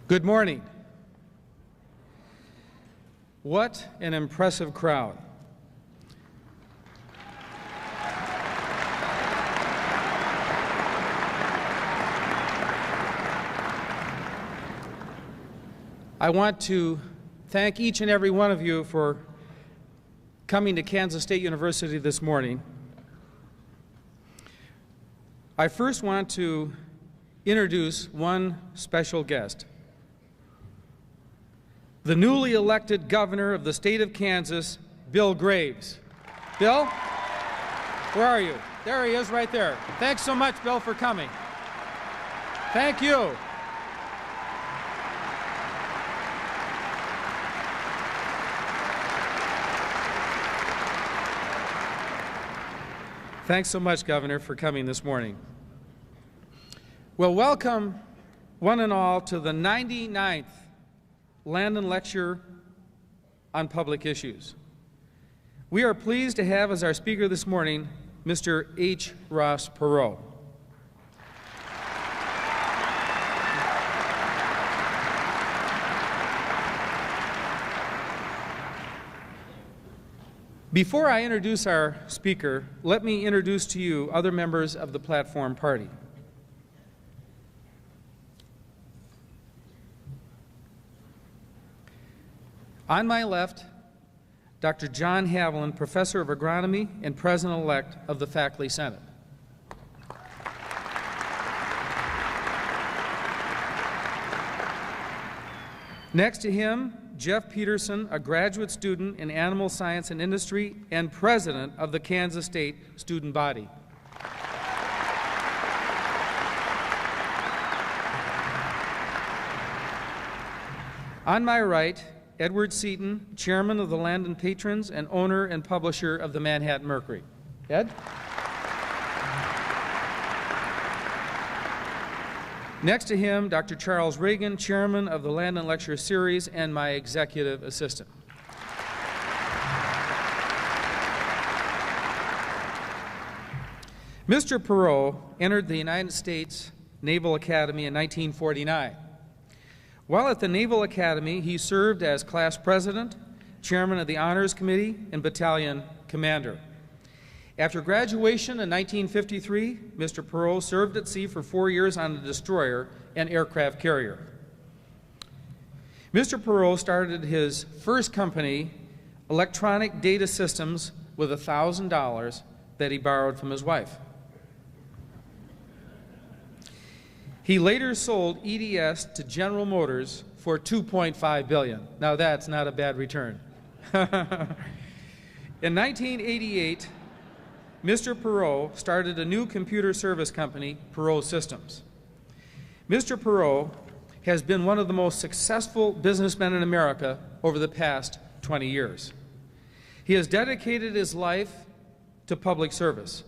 Good morning. What an impressive crowd. I want to thank each and every one of you for coming to Kansas State University this morning. I first want to introduce one special guest. The newly elected governor of the state of Kansas, Bill Graves. Bill, where are you? There he is right there. Thanks so much, Bill, for coming. Thank you. Thanks so much, Governor, for coming this morning. Well, welcome one and all to the 99th Landon Lecture on Public Issues. We are pleased to have as our speaker this morning Mr. H. Ross Perot. Before I introduce our speaker, let me introduce to you other members of the platform party. On my left, Dr. John Haviland, Professor of Agronomy and President-elect of the Faculty Senate. Next to him, Jeff Peterson, a graduate student in animal science and industry and president of the Kansas State student body. On my right, Edward Seaton, chairman of the Landon Patrons and owner and publisher of the Manhattan Mercury. Ed? Next to him, Dr. Charles Reagan, chairman of the Landon Lecture Series and my executive assistant. Mr. Perot entered the United States Naval Academy in 1949. While at the Naval Academy, he served as class president, chairman of the Honors Committee, and battalion commander. After graduation in 1953, Mr. Perot served at sea for 4 years on a destroyer and aircraft carrier. Mr. Perot started his first company, Electronic Data Systems, with $1,000 that he borrowed from his wife. He later sold EDS to General Motors for $2.5 billion. Now that's not a bad return. In 1988, Mr. Perot started a new computer service company, Perot Systems. Mr. Perot has been one of the most successful businessmen in America over the past 20 years. He has dedicated his life to public service.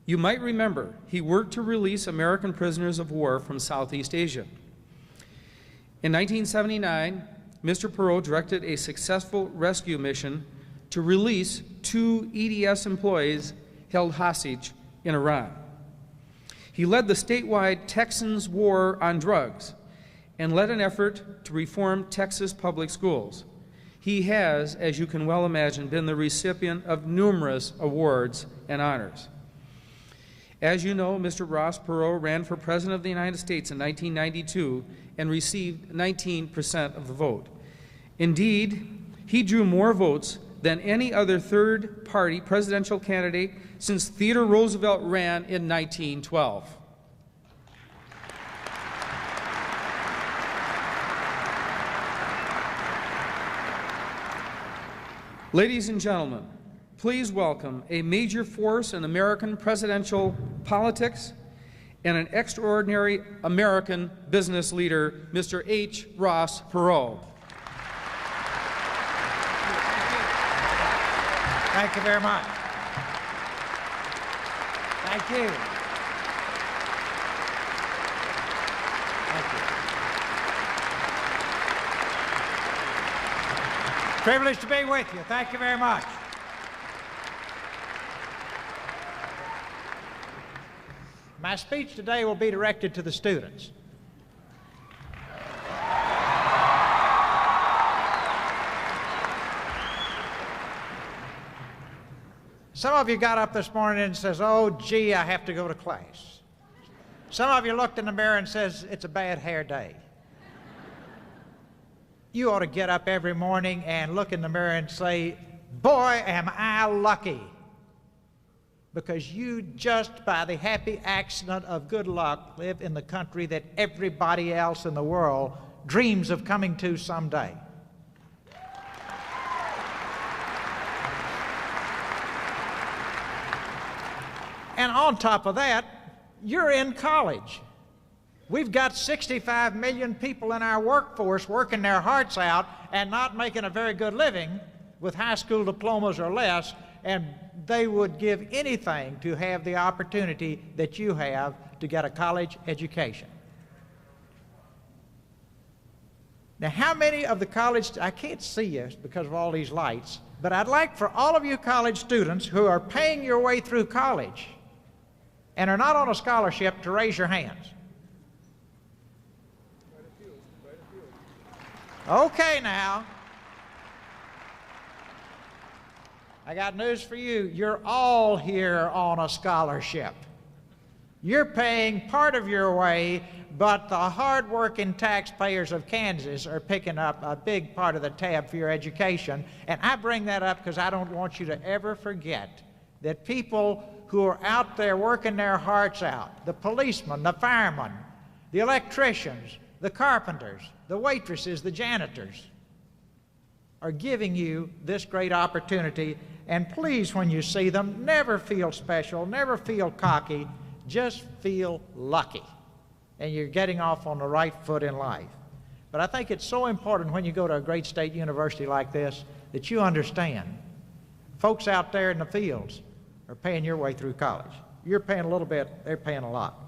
You might remember he worked to release American prisoners of war from Southeast Asia. In 1979, Mr. Perot directed a successful rescue mission to release 2 EDS employees held hostage in Iran. He led the statewide Texans' war on drugs and led an effort to reform Texas public schools. He has, as you can well imagine, been the recipient of numerous awards and honors. As you know, Mr. Ross Perot ran for President of the United States in 1992 and received 19% of the vote. Indeed, he drew more votes than any other third-party presidential candidate since Theodore Roosevelt ran in 1912. Ladies and gentlemen, please welcome a major force in American presidential politics and an extraordinary American business leader, Mr. H. Ross Perot. Thank you very much. Thank you. Thank you. Privileged to be with you. Thank you very much. My speech today will be directed to the students. Some of you got up this morning and says, oh, gee, I have to go to class. Some of you looked in the mirror and says, it's a bad hair day. You ought to get up every morning and look in the mirror and say, boy, am I lucky. Because you just, by the happy accident of good luck, live in the country that everybody else in the world dreams of coming to someday. And on top of that, you're in college. We've got 65 million people in our workforce working their hearts out and not making a very good living with high school diplomas or less, and they would give anything to have the opportunity that you have to get a college education. Now, how many of the college, I can't see you because of all these lights, but I'd like for all of you college students who are paying your way through college and are not on a scholarship to raise your hands. Okay, now, I got news for you. You're all here on a scholarship. You're paying part of your way, but the hard-working taxpayers of Kansas are picking up a big part of the tab for your education. And I bring that up because I don't want you to ever forget that people who are out there working their hearts out, the policemen, the firemen, the electricians, the carpenters, the waitresses, the janitors, are giving you this great opportunity. And please, when you see them, never feel special, never feel cocky, just feel lucky. And you're getting off on the right foot in life. But I think it's so important when you go to a great state university like this that you understand folks out there in the fields are paying your way through college. You're paying a little bit, they're paying a lot.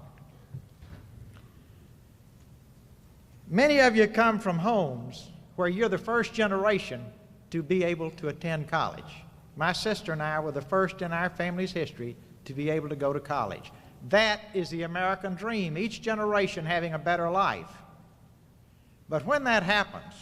Many of you come from homes where you're the first generation to be able to attend college. My sister and I were the first in our family's history to be able to go to college. That is the American dream, each generation having a better life. But when that happens,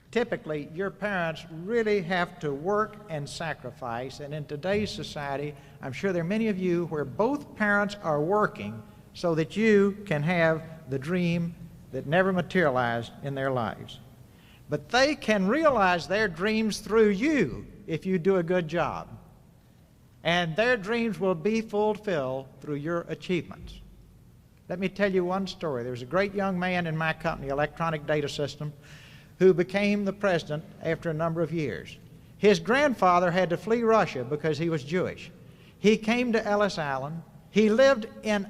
typically your parents really have to work and sacrifice. And in today's society, I'm sure there are many of you where both parents are working so that you can have the dream that never materialized in their lives. But they can realize their dreams through you if you do a good job. And their dreams will be fulfilled through your achievements. Let me tell you one story. There was a great young man in my company, Electronic Data System, who became the president after a number of years. His grandfather had to flee Russia because he was Jewish. He came to Ellis Island. He lived in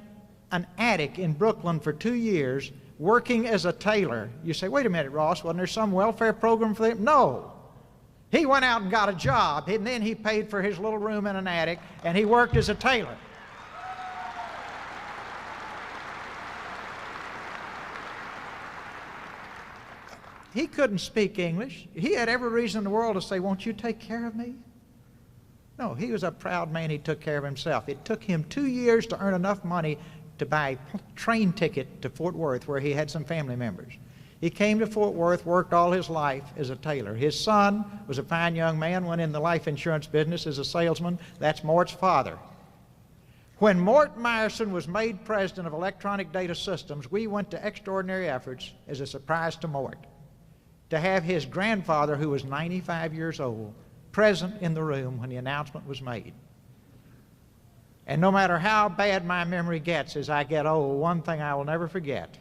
an attic in Brooklyn for 2 years, working as a tailor. You say, wait a minute, Ross, wasn't there some welfare program for them? No. He went out and got a job, and then he paid for his little room in an attic, and he worked as a tailor. He couldn't speak English. He had every reason in the world to say, won't you take care of me? No, he was a proud man. He took care of himself. It took him 2 years to earn enough money to buy a train ticket to Fort Worth, where he had some family members. He came to Fort Worth, worked all his life as a tailor. His son was a fine young man, went in the life insurance business as a salesman. That's Mort's father. When Mort Meyerson was made president of Electronic Data Systems, we went to extraordinary efforts as a surprise to Mort to have his grandfather, who was 95 years old, present in the room when the announcement was made. And no matter how bad my memory gets as I get old, one thing I will never forget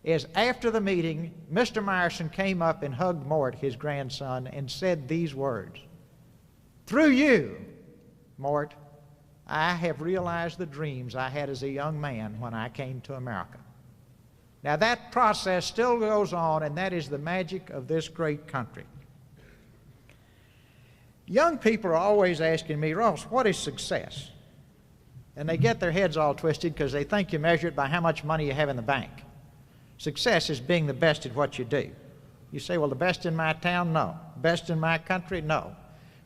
is after the meeting, Mr. Meyerson came up and hugged Mort, his grandson, and said these words, "Through you, Mort, I have realized the dreams I had as a young man when I came to America." Now that process still goes on, and that is the magic of this great country. Young people are always asking me, Ross, what is success? And they get their heads all twisted because they think you measure it by how much money you have in the bank. Success is being the best at what you do. You say, well, the best in my town? No. Best in my country? No.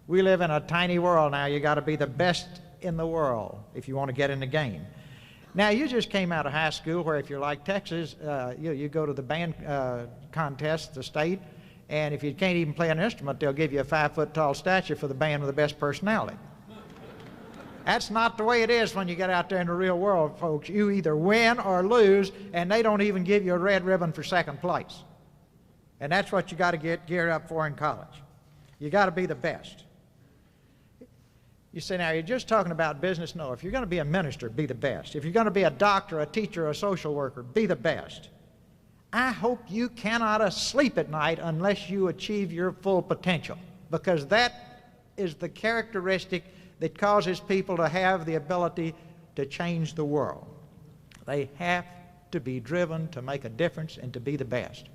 We live in a tiny world now. You got to be the best in the world if you want to get in the game. Now, you just came out of high school where if you're like Texas, you go to the band contest, the state, and if you can't even play an instrument, they'll give you a 5-foot-tall statue for the band with the best personality. That's not the way it is when you get out there in the real world, folks. You either win or lose, and they don't even give you a red ribbon for second place. And that's what you got to get geared up for in college. You got to be the best. You say, now, you're just talking about business. No, if you're going to be a minister, be the best. If you're going to be a doctor, a teacher, a social worker, be the best. I hope you cannot sleep at night unless you achieve your full potential, because that is the characteristic that causes people to have the ability to change the world. They have to be driven to make a difference and to be the best.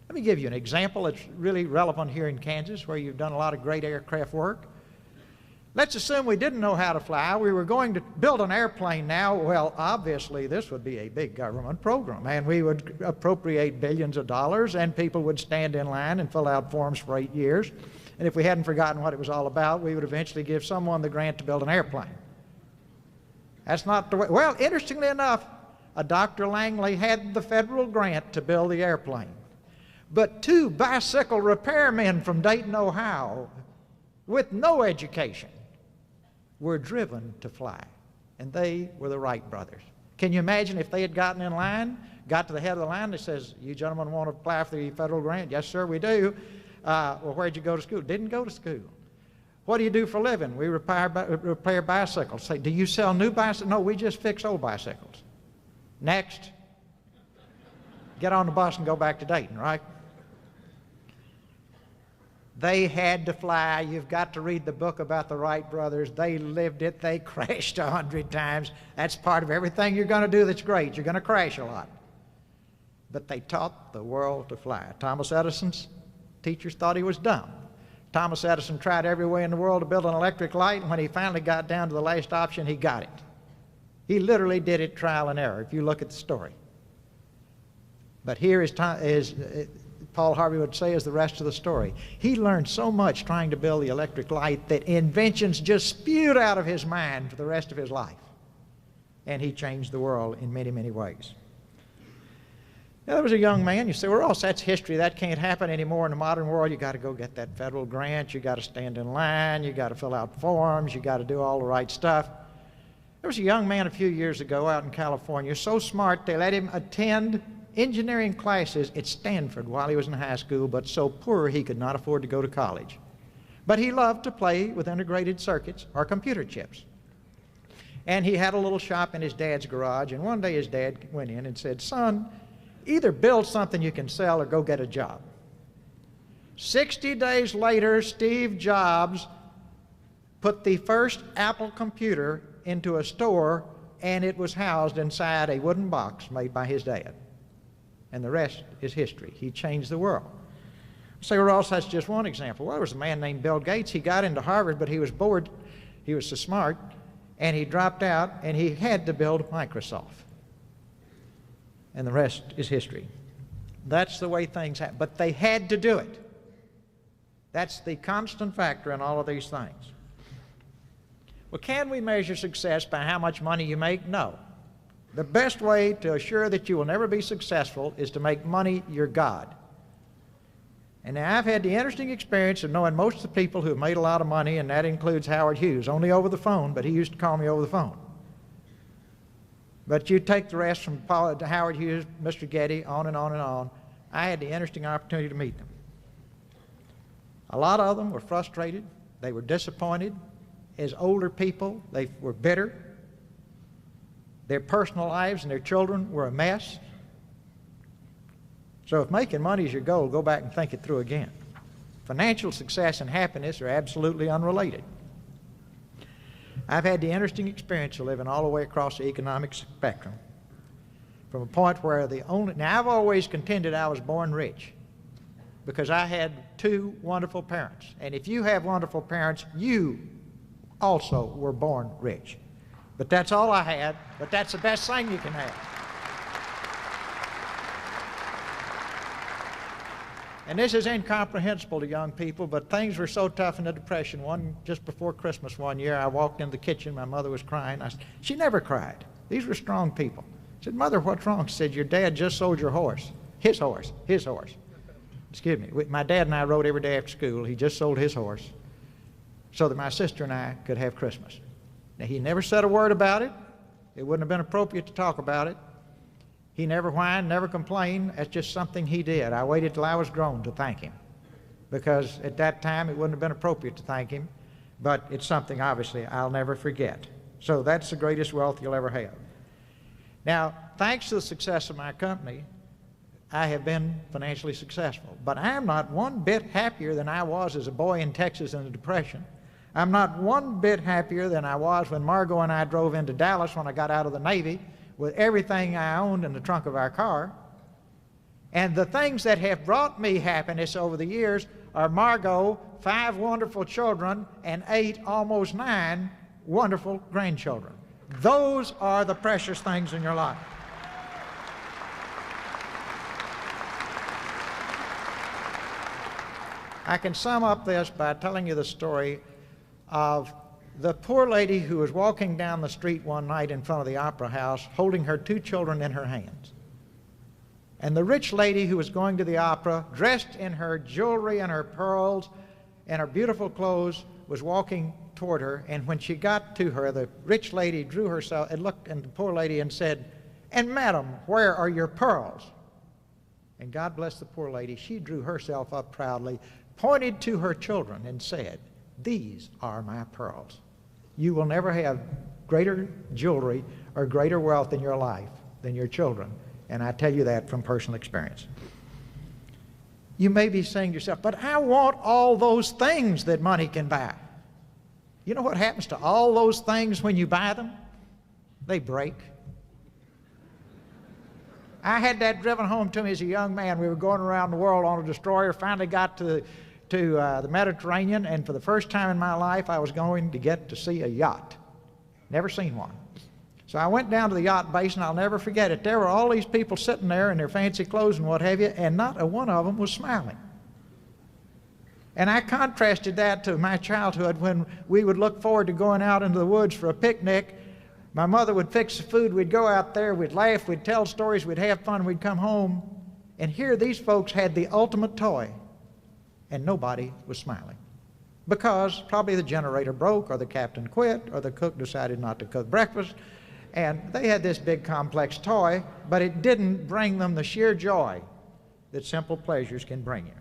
Let me give you an example that's really relevant here in Kansas, where you've done a lot of great aircraft work. Let's assume we didn't know how to fly. We were going to build an airplane now. Well, obviously, this would be a big government program, and we would appropriate billions of dollars, and people would stand in line and fill out forms for 8 years. And if we hadn't forgotten what it was all about, we would eventually give someone the grant to build an airplane. That's not the way. Well, interestingly enough, a Dr. Langley had the federal grant to build the airplane. But 2 bicycle repairmen from Dayton, Ohio, with no education, were driven to fly. And they were the Wright brothers. Can you imagine if they had gotten in line, got to the head of the line, that says, you gentlemen want to apply for the federal grant? Yes, sir, we do. Well, where'd you go to school? Didn't go to school. What do you do for a living? We repair bicycles. Say, do you sell new bicycles? No, we just fix old bicycles. Next. Get on the bus and go back to Dayton, right? They had to fly. You've got to read the book about the Wright brothers. They lived it. They crashed 100 times. That's part of everything you're going to do that's great. You're going to crash a lot. But they taught the world to fly. Thomas Edison's teachers thought he was dumb. Thomas Edison tried every way in the world to build an electric light, and when he finally got down to the last option, he got it. He literally did it trial and error, if you look at the story. But here is Paul Harvey would say, is the rest of the story. He learned so much trying to build the electric light that inventions just spewed out of his mind for the rest of his life. And he changed the world in many, many ways. Now, there was a young man. You say, well, Ross, that's history. That can't happen anymore in the modern world. You got to go get that federal grant. You got to stand in line. You got to fill out forms. You got to do all the right stuff. There was a young man a few years ago out in California, so smart they let him attend engineering classes at Stanford while he was in high school, but so poor he could not afford to go to college. But he loved to play with integrated circuits or computer chips. And he had a little shop in his dad's garage, and one day his dad went in and said, son, either build something you can sell or go get a job. 60 days later, Steve Jobs put the first Apple computer into a store, and it was housed inside a wooden box made by his dad. And the rest is history. He changed the world. Say, well, Ross, that's just one example. Well, there was a man named Bill Gates. He got into Harvard, but he was bored. He was so smart, and he dropped out, and he had to build Microsoft. And the rest is history. That's the way things happen. But they had to do it. That's the constant factor in all of these things. Well, can we measure success by how much money you make? No. The best way to assure that you will never be successful is to make money your God. And now I've had the interesting experience of knowing most of the people who have made a lot of money, and that includes Howard Hughes, only over the phone, but he used to call me over the phone. But you take the rest from Howard Hughes, Mr. Getty, on and on and on. I had the interesting opportunity to meet them. A lot of them were frustrated. They were disappointed. As older people, they were bitter. Their personal lives and their children were a mess. So if making money is your goal, go back and think it through again. Financial success and happiness are absolutely unrelated. I've had the interesting experience of living all the way across the economic spectrum, from a point where now I've always contended I was born rich because I had 2 wonderful parents. And if you have wonderful parents, you also were born rich. But that's all I had, but that's the best thing you can have. And this is incomprehensible to young people, but things were so tough in the Depression. Just before Christmas one year, I walked in the kitchen, my mother was crying. She never cried. These were strong people. I said, Mother, what's wrong? She said, your dad just sold your horse. His horse. Excuse me. My dad and I rode every day after school. He just sold his horse so that my sister and I could have Christmas. Now, he never said a word about it. It wouldn't have been appropriate to talk about it. He never whined, never complained. That's just something he did. I waited till I was grown to thank him, because at that time it wouldn't have been appropriate to thank him, but it's something obviously I'll never forget. So that's the greatest wealth you'll ever have. Now, thanks to the success of my company, I have been financially successful, but I'm not one bit happier than I was as a boy in Texas in the Depression. I'm not one bit happier than I was when Margot and I drove into Dallas when I got out of the Navy with everything I owned in the trunk of our car. And the things that have brought me happiness over the years are Margot, 5 wonderful children, and 8, almost 9, wonderful grandchildren. Those are the precious things in your life. I can sum up this by telling you the story of the poor lady who was walking down the street one night in front of the Opera House holding her 2 children in her hands. And the rich lady who was going to the opera, dressed in her jewelry and her pearls and her beautiful clothes, was walking toward her. And when she got to her, the rich lady drew herself and looked at the poor lady and said, "And madam, where are your pearls?" And God bless the poor lady, she drew herself up proudly, pointed to her children and said, "These are my pearls." You will never have greater jewelry or greater wealth in your life than your children. And I tell you that from personal experience. You may be saying to yourself, "But I want all those things that money can buy." You know what happens to all those things when you buy them? They break. I had that driven home to me as a young man. We were going around the world on a destroyer, finally got to the Mediterranean, and for the first time in my life I was going to get to see a yacht. Never seen one. So I went down to the yacht base, and I'll never forget it. There were all these people sitting there in their fancy clothes and what have you, and not a one of them was smiling. And I contrasted that to my childhood when we would look forward to going out into the woods for a picnic. My mother would fix the food, we'd go out there, we'd laugh, we'd tell stories, we'd have fun, we'd come home. And here these folks had the ultimate toy, and nobody was smiling. Because probably the generator broke, or the captain quit, or the cook decided not to cook breakfast. And they had this big complex toy, but it didn't bring them the sheer joy that simple pleasures can bring you.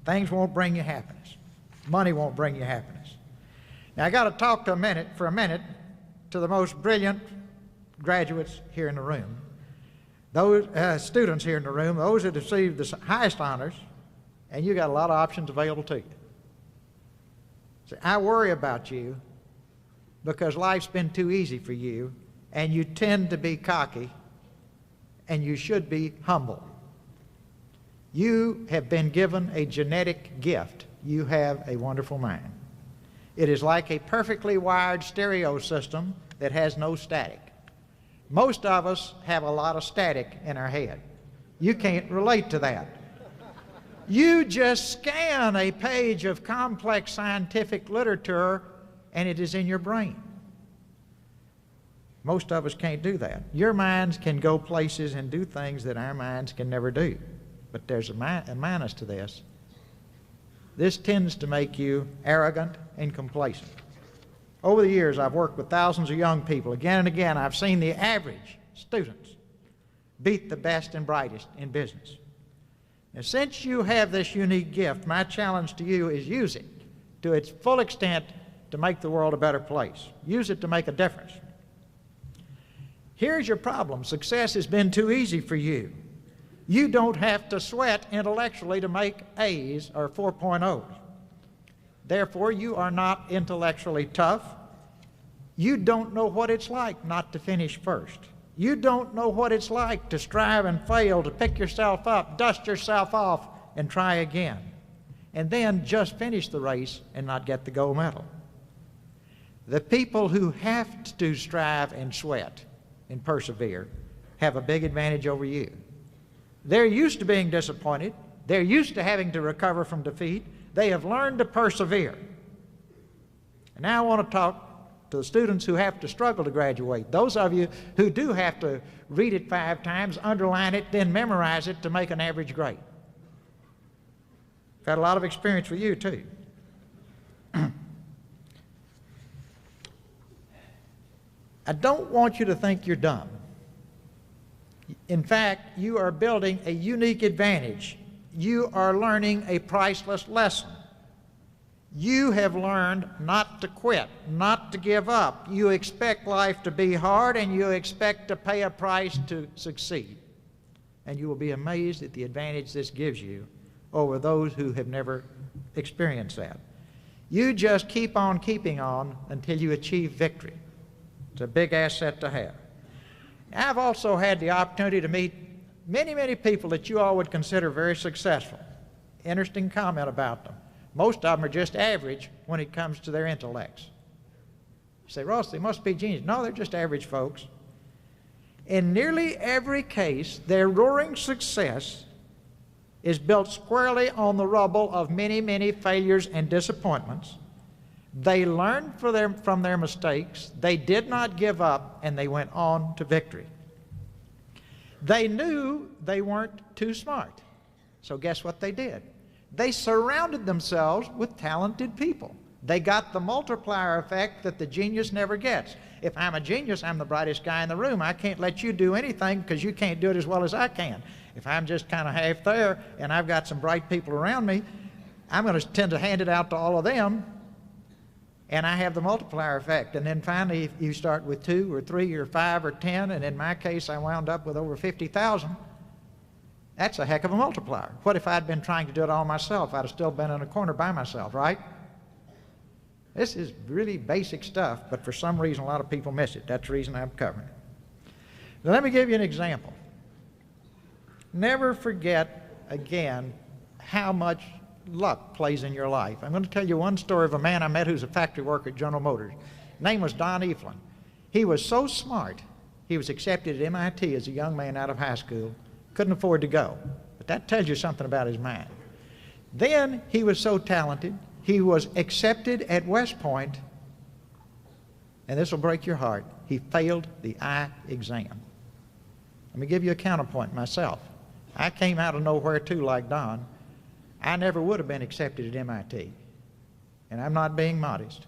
Things won't bring you happiness. Money won't bring you happiness. Now I got to talk for a minute to the most brilliant graduates here in the room. Those students here in the room, those that received the highest honors, and you got a lot of options available to you. So I worry about you because life's been too easy for you, and you tend to be cocky, and you should be humble. You have been given a genetic gift. You have a wonderful mind. It is like a perfectly wired stereo system that has no static. Most of us have a lot of static in our head. You can't relate to that. You just scan a page of complex scientific literature and it is in your brain. Most of us can't do that. Your minds can go places and do things that our minds can never do. But there's a minus to this. This tends to make you arrogant and complacent. Over the years, I've worked with thousands of young people. Again and again, I've seen the average students beat the best and brightest in business. Now, since you have this unique gift, my challenge to you is use it to its full extent to make the world a better place. Use it to make a difference. Here's your problem. Success has been too easy for you. You don't have to sweat intellectually to make A's or 4.0s. Therefore, you are not intellectually tough. You don't know what it's like not to finish first. You don't know what it's like to strive and fail, to pick yourself up, dust yourself off, and try again. And then just finish the race and not get the gold medal. The people who have to strive and sweat and persevere have a big advantage over you. They're used to being disappointed. They're used to having to recover from defeat. They have learned to persevere. And now I want to talk to the students who have to struggle to graduate. Those of you who do have to read it 5 times, underline it, then memorize it to make an average grade. I've had a lot of experience with you too. I don't want you to think you're dumb. In fact, you are building a unique advantage. You are learning a priceless lesson. You have learned not to quit, not to give up. You expect life to be hard, and you expect to pay a price to succeed. And you will be amazed at the advantage this gives you over those who have never experienced that. You just keep on keeping on until you achieve victory. It's a big asset to have. I've also had the opportunity to meet many, many people that you all would consider very successful. Interesting comment about them. Most of them are just average when it comes to their intellects. You say, Ross, they must be genius. No, they're just average folks. In nearly every case, their roaring success is built squarely on the rubble of many, many failures and disappointments. They learned from their mistakes, they did not give up, and they went on to victory. They knew they weren't too smart. So guess what they did? They surrounded themselves with talented people. They got the multiplier effect that the genius never gets. If I'm a genius, I'm the brightest guy in the room. I can't let you do anything because you can't do it as well as I can. If I'm just kind of half there and I've got some bright people around me, I'm going to tend to hand it out to all of them, and I have the multiplier effect. And then finally, you start with 2 or 3 or 5 or 10, and in my case, I wound up with over 50,000. That's a heck of a multiplier. What if I'd been trying to do it all myself? I'd have still been in a corner by myself, right? This is really basic stuff, but for some reason, a lot of people miss it. That's the reason I'm covering it. Now, let me give you an example. Never forget, again, how much luck plays in your life. I'm going to tell you one story of a man I met who's a factory worker at General Motors. His name was Don Eflin. He was so smart, he was accepted at MIT as a young man out of high school. Couldn't afford to go, but that tells you something about his mind. Then he was so talented, he was accepted at West Point, and this will break your heart. He failed the eye exam. Let me give you a counterpoint myself. I came out of nowhere too, like Don. I never would have been accepted at MIT, and I'm not being modest.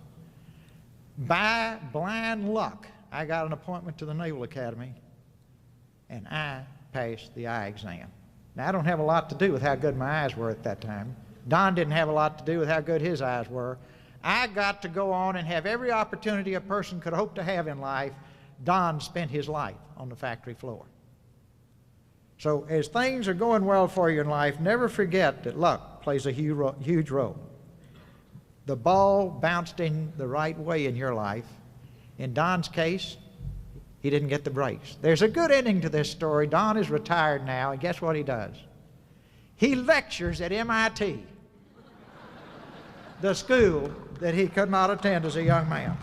By blind luck, I got an appointment to the Naval Academy, and I passed the eye exam. Now, I don't have a lot to do with how good my eyes were at that time. Don didn't have a lot to do with how good his eyes were. I got to go on and have every opportunity a person could hope to have in life. Don spent his life on the factory floor. So as things are going well for you in life, never forget that luck plays a huge role. The ball bounced in the right way in your life. In Don's case, he didn't get the breaks. There's a good ending to this story. Don is retired now, and guess what he does? He lectures at MIT, the school that he could not attend as a young man.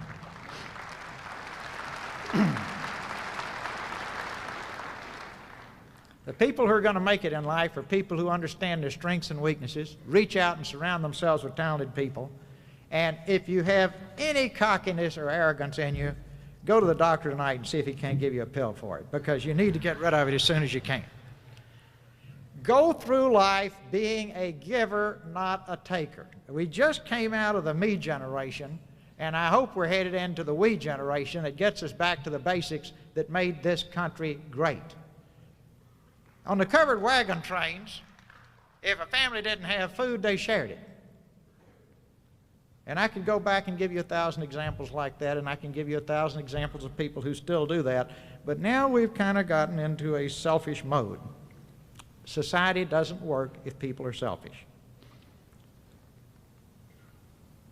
The people who are going to make it in life are people who understand their strengths and weaknesses, reach out and surround themselves with talented people, and if you have any cockiness or arrogance in you, go to the doctor tonight and see if he can't give you a pill for it, because you need to get rid of it as soon as you can. Go through life being a giver, not a taker. We just came out of the me generation, and I hope we're headed into the we generation that gets us back to the basics that made this country great. On the covered wagon trains, if a family didn't have food, they shared it. And I could go back and give you 1,000 examples like that, and I can give you 1,000 examples of people who still do that. But now we've kind of gotten into a selfish mode. Society doesn't work if people are selfish.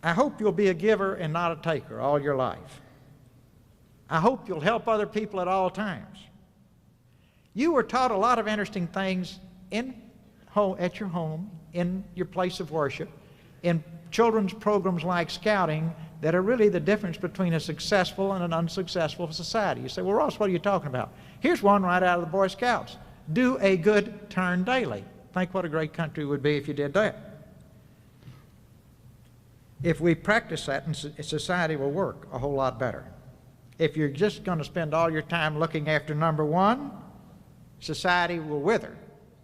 I hope you'll be a giver and not a taker all your life. I hope you'll help other people at all times. You were taught a lot of interesting things at your home, in your place of worship, in children's programs like Scouting that are really the difference between a successful and an unsuccessful society. You say, well, Ross, what are you talking about? Here's one right out of the Boy Scouts. Do a good turn daily. Think what a great country would be if you did that. If we practice that, and society will work a whole lot better. If you're just going to spend all your time looking after number one, society will wither.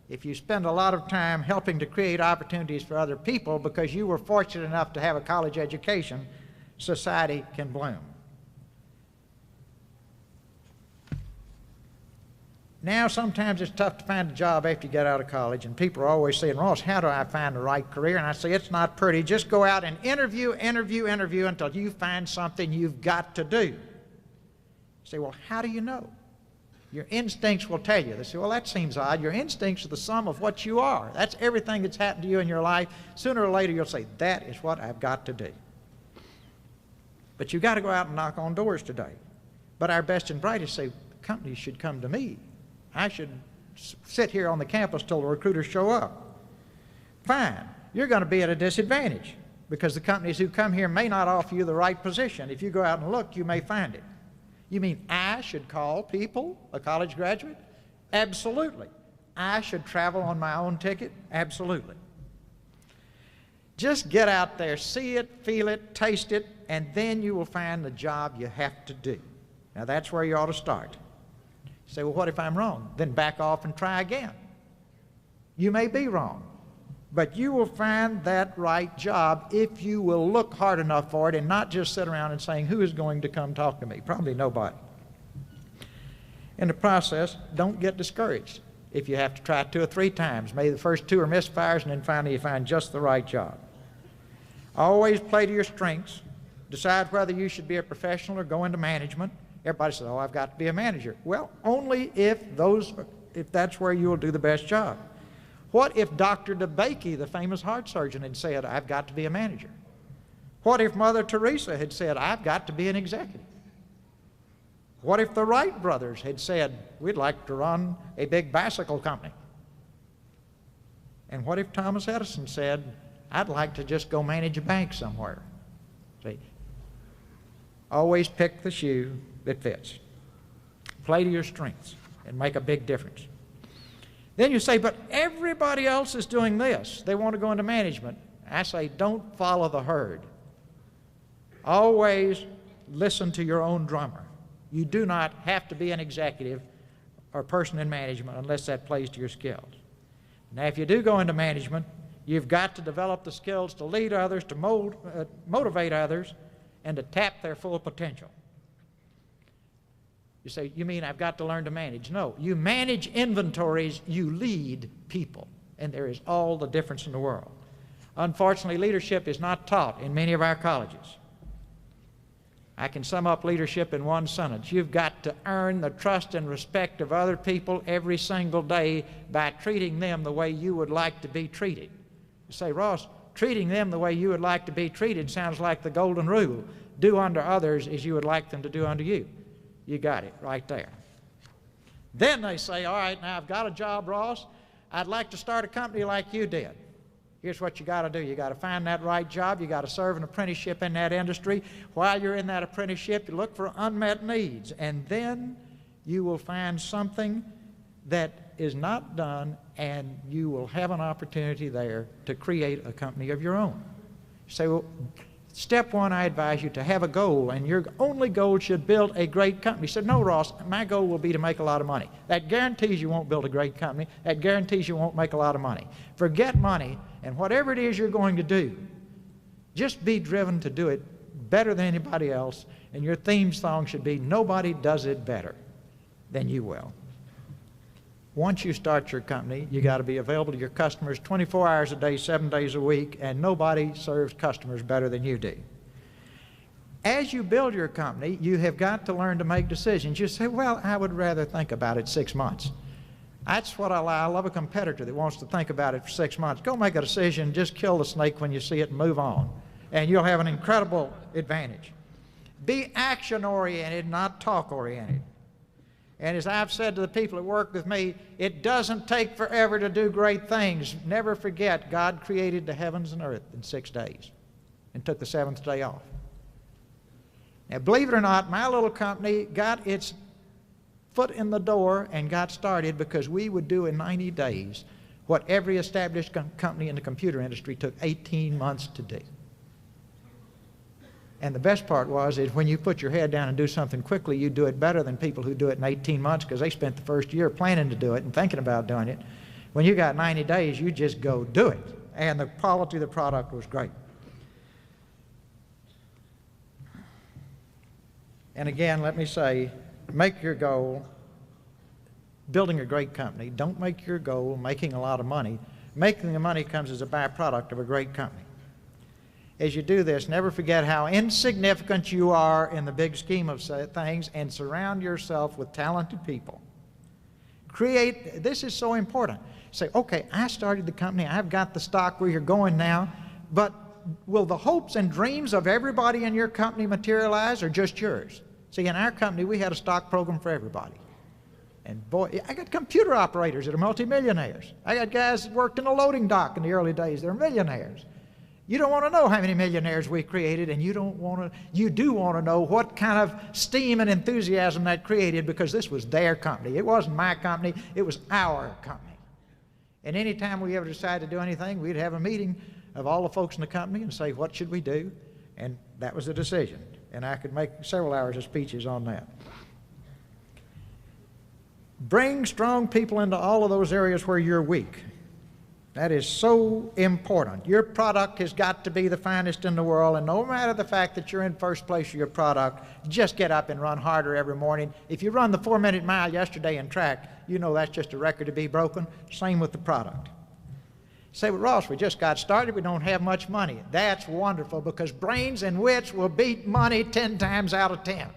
If you spend a lot of time helping to create opportunities for other people because you were fortunate enough to have a college education, society can bloom. Now sometimes it's tough to find a job after you get out of college, and people are always saying, Ross, how do I find the right career? And I say, it's not pretty. Just go out and interview until you find something you've got to do. You say, well, how do you know? Your instincts will tell you. They say, well, that seems odd. Your instincts are the sum of what you are. That's everything that's happened to you in your life. Sooner or later, you'll say, that is what I've got to do. But you've got to go out and knock on doors today. But our best and brightest say, companies should come to me. I should sit here on the campus till the recruiters show up. Fine. You're going to be at a disadvantage because the companies who come here may not offer you the right position. If you go out and look, you may find it. You mean I should call people, a college graduate? Absolutely. I should travel on my own ticket? Absolutely. Just get out there, see it, feel it, taste it, and then you will find the job you have to do. Now that's where you ought to start. You say, well, what if I'm wrong? Then back off and try again. You may be wrong, but you will find that right job if you will look hard enough for it and not just sit around and saying, who is going to come talk to me? Probably nobody. In the process, don't get discouraged. If you have to try 2 or 3 times, maybe the first 2 are misfires, and then finally you find just the right job. Always play to your strengths. Decide whether you should be a professional or go into management. Everybody says, oh, I've got to be a manager. Well, only if that's where you will do the best job. What if Dr. DeBakey, the famous heart surgeon, had said, I've got to be a manager? What if Mother Teresa had said, I've got to be an executive? What if the Wright brothers had said, we'd like to run a big bicycle company? And what if Thomas Edison said, I'd like to just go manage a bank somewhere? See, always pick the shoe that fits. Play to your strengths and make a big difference. Then you say, but everybody else is doing this. They want to go into management. I say, don't follow the herd. Always listen to your own drummer. You do not have to be an executive or person in management unless that plays to your skills. Now, if you do go into management, you've got to develop the skills to lead others, to motivate others, and to tap their full potential. You say, you mean I've got to learn to manage? No, you manage inventories, you lead people, and there is all the difference in the world. Unfortunately, leadership is not taught in many of our colleges. I can sum up leadership in one sentence. You've got to earn the trust and respect of other people every single day by treating them the way you would like to be treated. You say, Ross, treating them the way you would like to be treated sounds like the golden rule. Do unto others as you would like them to do unto you. You got it right there. Then they say, all right, now I've got a job, Ross. I'd like to start a company like you did. Here's what you got to do. You got to find that right job. You got to serve an apprenticeship in that industry. While you're in that apprenticeship, you look for unmet needs, and then you will find something that is not done, and you will have an opportunity there to create a company of your own. You say, well, step one, I advise you to have a goal, and your only goal should build a great company. He said, no, Ross, my goal will be to make a lot of money. That guarantees you won't build a great company. That guarantees you won't make a lot of money. Forget money, and whatever it is you're going to do, just be driven to do it better than anybody else, and your theme song should be, nobody does it better than you will. Once you start your company, you got to be available to your customers 24 hours a day, 7 days a week, and nobody serves customers better than you do. As you build your company, you have got to learn to make decisions. You say, well, I would rather think about it 6 months. That's what I love a competitor that wants to think about it for 6 months. Go make a decision, just kill the snake when you see it and move on, and you'll have an incredible advantage. Be action-oriented, not talk-oriented. And as I've said to the people that work with me, it doesn't take forever to do great things. Never forget, God created the heavens and earth in 6 days and took the 7th day off. Now, believe it or not, my little company got its foot in the door and got started because we would do in 90 days what every established company in the computer industry took 18 months to do. And the best part was is when you put your head down and do something quickly, you do it better than people who do it in 18 months because they spent the first year planning to do it and thinking about doing it. When you got 90 days, you just go do it. And the quality of the product was great. And again, let me say, make your goal. building a great company, don't make your goal making a lot of money. Making the money comes as a byproduct of a great company. As you do this, never forget how insignificant you are in the big scheme of things, and surround yourself with talented people. This is so important. Say, okay, I started the company, I've got the stock where you're going now, but will the hopes and dreams of everybody in your company materialize, or just yours? See, in our company, we had a stock program for everybody. And boy, I got computer operators that are multimillionaires. I got guys that worked in a loading dock in the early days that are millionaires. You don't want to know how many millionaires we created, and you do want to know what kind of steam and enthusiasm that created, because this was their company. It wasn't my company, it was our company. And anytime we ever decided to do anything, we'd have a meeting of all the folks in the company and say, what should we do? And that was the decision. And I could make several hours of speeches on that. Bring strong people into all of those areas where you're weak. That is so important. Your product has got to be the finest in the world, and no matter the fact that you're in first place for your product, just get up and run harder every morning. If you run the 4-minute mile yesterday in track, you know that's just a record to be broken. Same with the product. Say, well, Ross, we just got started, we don't have much money. That's wonderful, because brains and wits will beat money 10 times out of 10.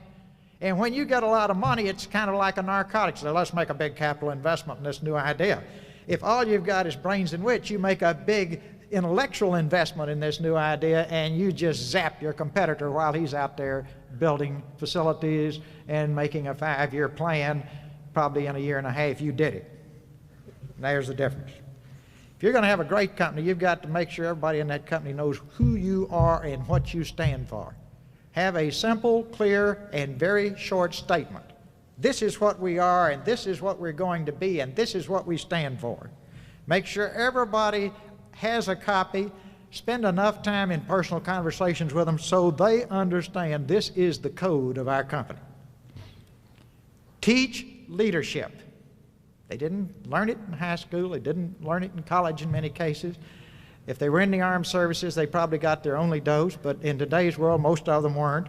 And when you get a lot of money, it's kind of like a narcotic. So let's make a big capital investment in this new idea. If all you've got is brains and wits, you make a big intellectual investment in this new idea, and you just zap your competitor while he's out there building facilities and making a 5-year plan. Probably in a year and a half, you did it. And there's the difference. If you're going to have a great company, you've got to make sure everybody in that company knows who you are and what you stand for. Have a simple, clear, and very short statement. This is what we are, and this is what we're going to be, and this is what we stand for. Make sure everybody has a copy. Spend enough time in personal conversations with them so they understand this is the code of our company. Teach leadership. They didn't learn it in high school. They didn't learn it in college in many cases. If they were in the armed services, they probably got their only dose, but in today's world, most of them weren't.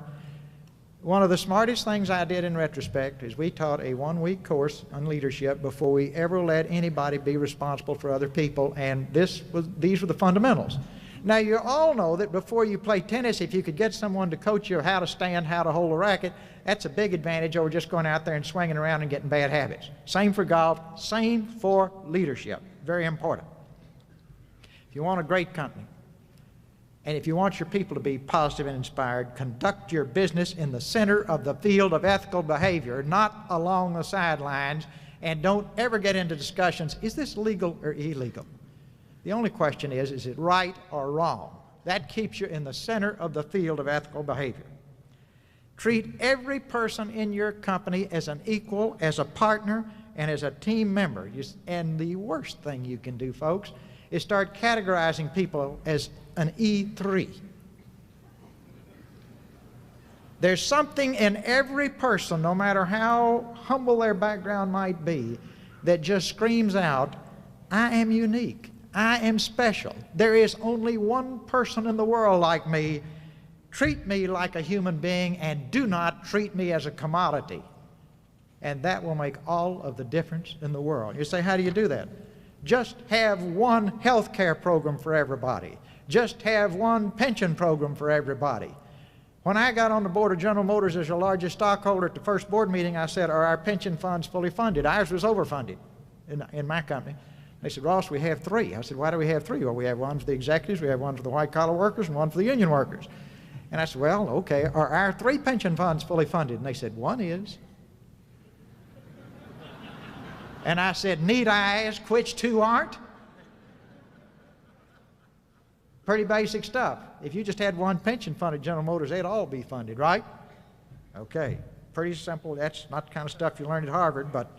One of the smartest things I did in retrospect is we taught a 1-week course on leadership before we ever let anybody be responsible for other people, and these were the fundamentals. Now, you all know that before you play tennis, if you could get someone to coach you how to stand, how to hold a racket, that's a big advantage over just going out there and swinging around and getting bad habits. Same for golf, same for leadership. Very important. If you want a great company, and if you want your people to be positive and inspired, conduct your business in the center of the field of ethical behavior, not along the sidelines, and don't ever get into discussions, is this legal or illegal? The only question is it right or wrong? That keeps you in the center of the field of ethical behavior. Treat every person in your company as an equal, as a partner, and as a team member. And the worst thing you can do, folks, is start categorizing people as an E3. There's something in every person, no matter how humble their background might be, that just screams out, I am unique. I am special. There is only one person in the world like me. Treat me like a human being and do not treat me as a commodity. And that will make all of the difference in the world. You say, how do you do that? Just have one health care program for everybody. Just have one pension program for everybody. When I got on the board of General Motors as your largest stockholder at the first board meeting, I said, are our pension funds fully funded? Ours was overfunded in my company. They said, Ross, we have 3. I said, why do we have 3? Well, we have one for the executives, we have one for the white-collar workers, and one for the union workers. And I said, well, okay, are our 3 pension funds fully funded? And they said, one is. And I said, need I ask which 2 aren't? Pretty basic stuff. If you just had one pension fund at General Motors, they'd all be funded, right? Okay, pretty simple. That's not the kind of stuff you learn at Harvard, but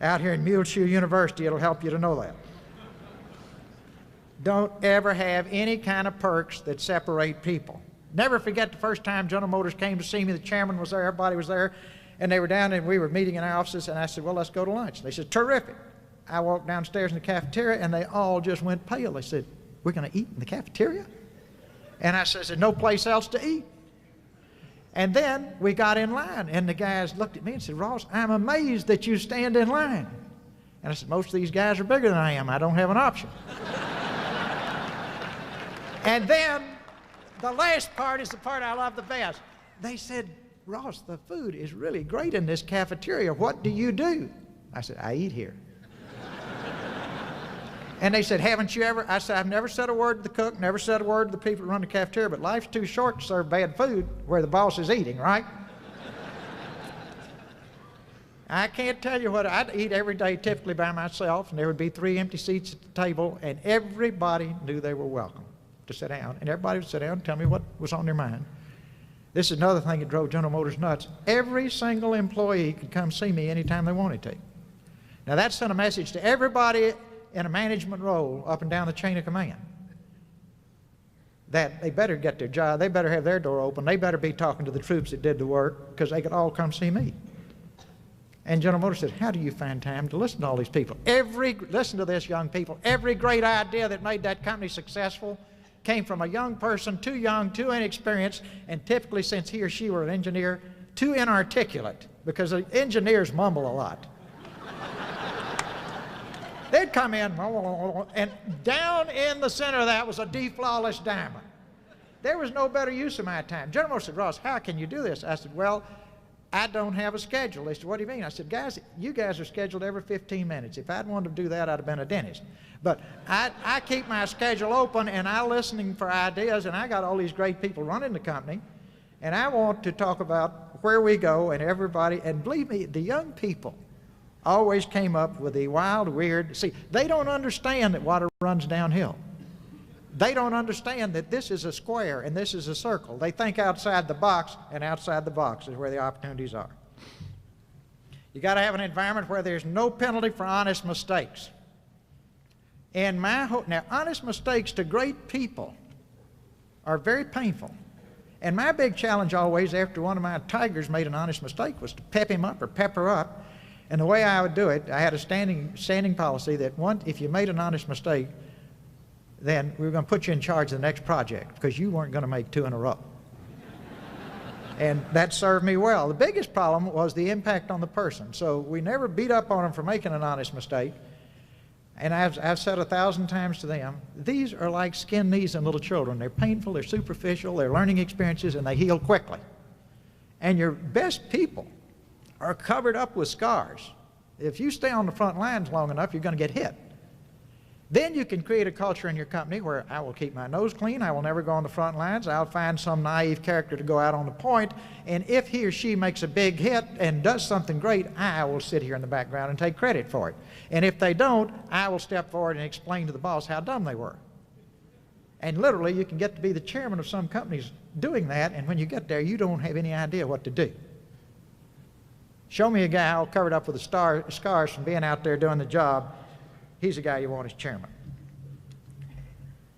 out here in Muleshoe University, it'll help you to know that. Don't ever have any kind of perks that separate people. Never forget the first time General Motors came to see me. The chairman was there, everybody was there, and they were down and we were meeting in our offices, and I said, well, let's go to lunch. They said, terrific. I walked downstairs in the cafeteria, and they all just went pale. They said, we're going to eat in the cafeteria? And I said, there's no place else to eat. And then we got in line, and the guys looked at me and said, Ross, I'm amazed that you stand in line. And I said, most of these guys are bigger than I am. I don't have an option. And then the last part is the part I love the best. They said, Ross, the food is really great in this cafeteria. What do you do? I said, I eat here. And they said, haven't you ever? I said, I've never said a word to the cook, never said a word to the people who run the cafeteria, but life's too short to serve bad food where the boss is eating, right? I can't tell you what, I'd eat every day typically by myself, and there would be 3 empty seats at the table, and everybody knew they were welcome to sit down, and everybody would sit down and tell me what was on their mind. This is another thing that drove General Motors nuts. Every single employee could come see me anytime they wanted to. Now that sent a message to everybody in a management role up and down the chain of command that they better get their job, they better have their door open, they better be talking to the troops that did the work, because they could all come see me. And General Motors said, how do you find time to listen to all these people? Listen to this, young people, every great idea that made that company successful came from a young person, too young, too inexperienced, and typically, since he or she were an engineer, too inarticulate, because the engineers mumble a lot. They'd come in, and down in the center of that was a D-flawless diamond. There was no better use of my time. General Motors said, Ross, how can you do this? I said, well, I don't have a schedule. They said, what do you mean? I said, guys, you guys are scheduled every 15 minutes. If I'd wanted to do that, I'd have been a dentist. But I keep my schedule open, and I'm listening for ideas, and I got all these great people running the company, and I want to talk about where we go and everybody, and believe me, the young people always came up with the wild, weird, see, they don't understand that water runs downhill. They don't understand that this is a square and this is a circle. They think outside the box, and outside the box is where the opportunities are. You got to have an environment where there's no penalty for honest mistakes. And now, honest mistakes to great people are very painful. And my big challenge always, after one of my tigers made an honest mistake, was to pep him up or pep her up. And the way I would do it, I had a standing policy that if you made an honest mistake, then we were going to put you in charge of the next project, because you weren't going to make 2 in a row. And that served me well. The biggest problem was the impact on the person. So we never beat up on them for making an honest mistake. And I've said 1,000 times to them, these are like skinned knees in little children. They're painful, they're superficial, they're learning experiences, and they heal quickly. And your best people are covered up with scars. If you stay on the front lines long enough, you're going to get hit. Then you can create a culture in your company where I will keep my nose clean, I will never go on the front lines, I'll find some naive character to go out on the point, and if he or she makes a big hit and does something great, I will sit here in the background and take credit for it. And if they don't, I will step forward and explain to the boss how dumb they were. And literally, you can get to be the chairman of some companies doing that, and when you get there, you don't have any idea what to do. Show me a guy all covered up with scars from being out there doing the job. He's the guy you want as chairman.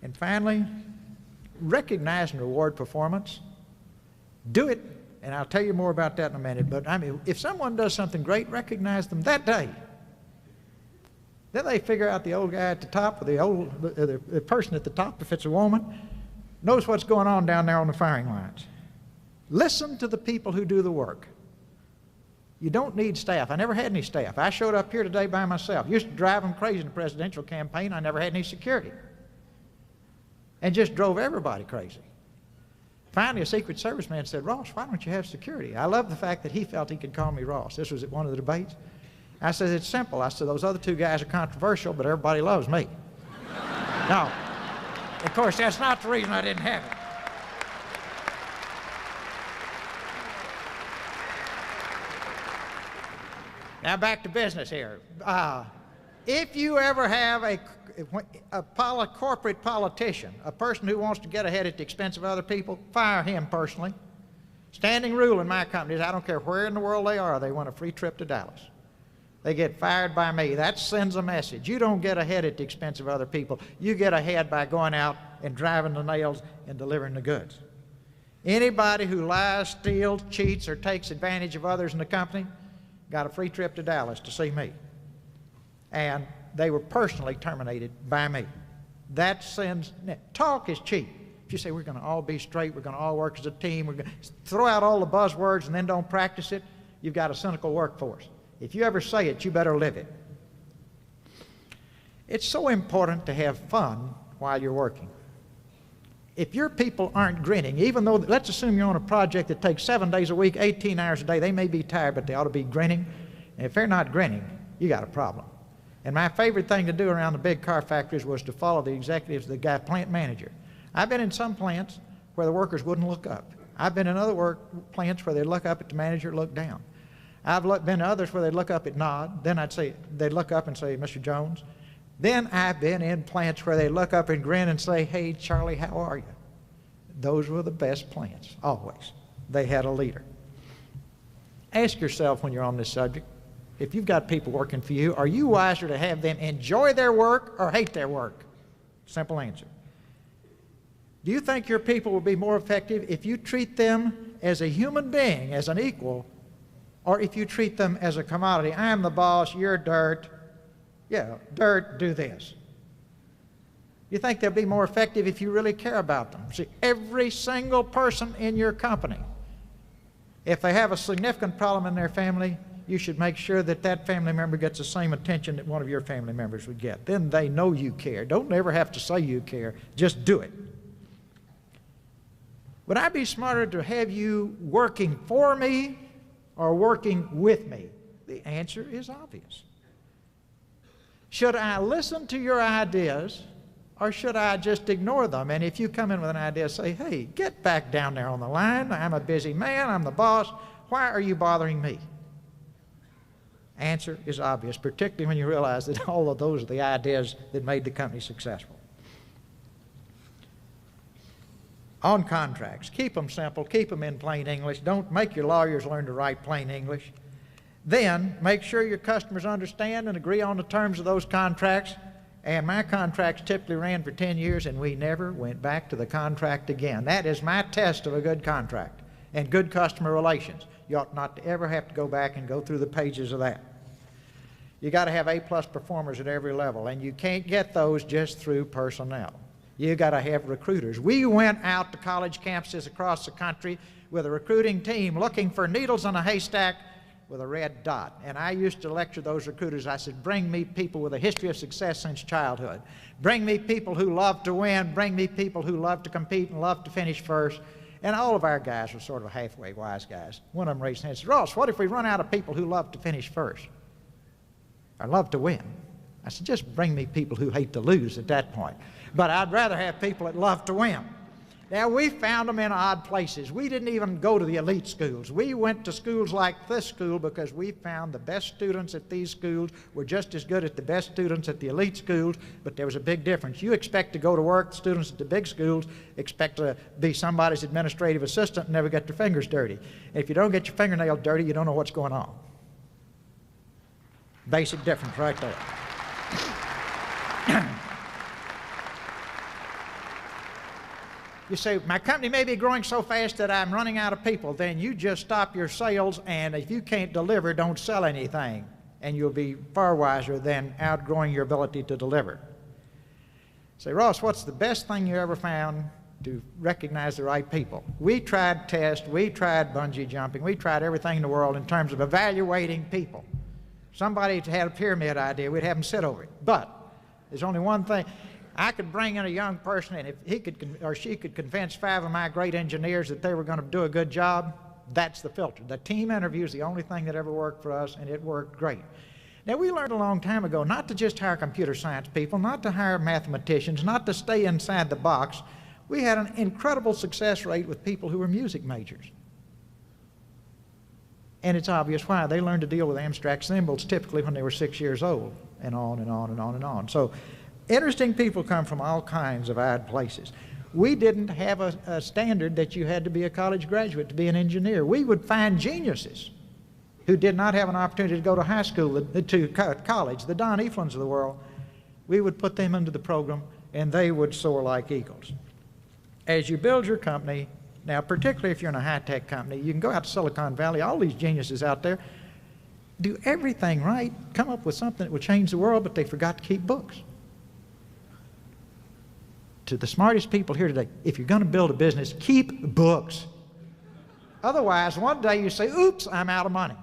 And finally, recognize and reward performance. Do it, and I'll tell you more about that in a minute, but I mean, if someone does something great, recognize them that day. Then they figure out the old guy at the top, or the person at the top, if it's a woman, knows what's going on down there on the firing lines. Listen to the people who do the work. You don't need staff. I never had any staff. I showed up here today by myself. Used to drive them crazy in the presidential campaign. I never had any security. And just drove everybody crazy. Finally, a Secret Service man said, Ross, why don't you have security? I love the fact that he felt he could call me Ross. This was at one of the debates. I said, it's simple. I said, those other 2 guys are controversial, but everybody loves me. Now, of course, that's not the reason I didn't have it. Now back to business here. If you ever have a corporate politician, a person who wants to get ahead at the expense of other people, fire him personally. Standing rule in my companies, I don't care where in the world they are, they want a free trip to Dallas. They get fired by me. That sends a message. You don't get ahead at the expense of other people. You get ahead by going out and driving the nails and delivering the goods. Anybody who lies, steals, cheats, or takes advantage of others in the company got a free trip to Dallas to see me. And they were personally terminated by me. That sends, talk is cheap. If you say we're going to all be straight, we're going to all work as a team, we're going to throw out all the buzzwords and then don't practice it, you've got a cynical workforce. If you ever say it, you better live it. It's so important to have fun while you're working. If your people aren't grinning, even though, let's assume you're on a project that takes 7 days a week, 18 hours a day, they may be tired, but they ought to be grinning. And if they're not grinning, you got a problem. And my favorite thing to do around the big car factories was to follow the executives, the guy, plant manager. I've been in some plants where the workers wouldn't look up. I've been in other plants where they'd look up at the manager, look down. I've been to others where they'd look up and nod. Then they'd look up and say, Mr. Jones. Then I've been in plants where they look up and grin and say, hey, Charlie, how are you? Those were the best plants, always. They had a leader. Ask yourself when you're on this subject, if you've got people working for you, are you wiser to have them enjoy their work or hate their work? Simple answer. Do you think your people will be more effective if you treat them as a human being, as an equal, or if you treat them as a commodity? I'm the boss, you're dirt. Yeah, dirt, do this. You think they'll be more effective if you really care about them? See, every single person in your company, if they have a significant problem in their family, you should make sure that that family member gets the same attention that one of your family members would get. Then they know you care. Don't ever have to say you care. Just do it. Would I be smarter to have you working for me or working with me? The answer is obvious. Should I listen to your ideas or should I just ignore them? And if you come in with an idea, say, hey, get back down there on the line. I'm a busy man. I'm the boss. Why are you bothering me? Answer is obvious, particularly when you realize that all of those are the ideas that made the company successful. On contracts, keep them simple, keep them in plain English. Don't make your lawyers learn to write plain English. Then make sure your customers understand and agree on the terms of those contracts. And my contracts typically ran for 10 years and we never went back to the contract again. That is my test of a good contract and good customer relations. You ought not to ever have to go back and go through the pages of that. You got to have A-plus performers at every level, and you can't get those just through personnel. You got to have recruiters. We went out to college campuses across the country with a recruiting team looking for needles in a haystack with a red dot. And I used to lecture those recruiters. I said, bring me people with a history of success since childhood. Bring me people who love to win. Bring me people who love to compete and love to finish first. And all of our guys were sort of halfway wise guys. One of them raised his hand and said, Ross, what if we run out of people who love to finish first? Or love to win? I said, just bring me people who hate to lose at that point. But I'd rather have people that love to win. Now, we found them in odd places. We didn't even go to the elite schools. We went to schools like this school because we found the best students at these schools were just as good as the best students at the elite schools, but there was a big difference. You expect to go to work, the students at the big schools expect to be somebody's administrative assistant and never get their fingers dirty. And if you don't get your fingernails dirty, you don't know what's going on. Basic difference right there. You say, my company may be growing so fast that I'm running out of people. Then you just stop your sales, and if you can't deliver, don't sell anything. And you'll be far wiser than outgrowing your ability to deliver. Say, Ross, what's the best thing you ever found to recognize the right people? We tried tests, we tried bungee jumping, we tried everything in the world in terms of evaluating people. Somebody had a pyramid idea, we'd have them sit over it. But there's only one thing. I could bring in a young person, and if he could or she could convince 5 of my great engineers that they were going to do a good job, that's the filter. The team interview is the only thing that ever worked for us, and it worked great. Now, we learned a long time ago not to just hire computer science people, not to hire mathematicians, not to stay inside the box. We had an incredible success rate with people who were music majors. And it's obvious why. They learned to deal with abstract symbols typically when they were 6 years old, and on and on and on and on. So interesting people come from all kinds of odd places. We didn't have a standard that you had to be a college graduate to be an engineer. We would find geniuses who did not have an opportunity to go to high school, to college, the Don Eflins of the world. We would put them into the program, and they would soar like eagles. As you build your company, now particularly if you're in a high-tech company, you can go out to Silicon Valley, all these geniuses out there, do everything right, come up with something that will change the world, but they forgot to keep books. To the smartest people here today, if you're going to build a business, keep books. Otherwise, one day you say, oops, I'm out of money.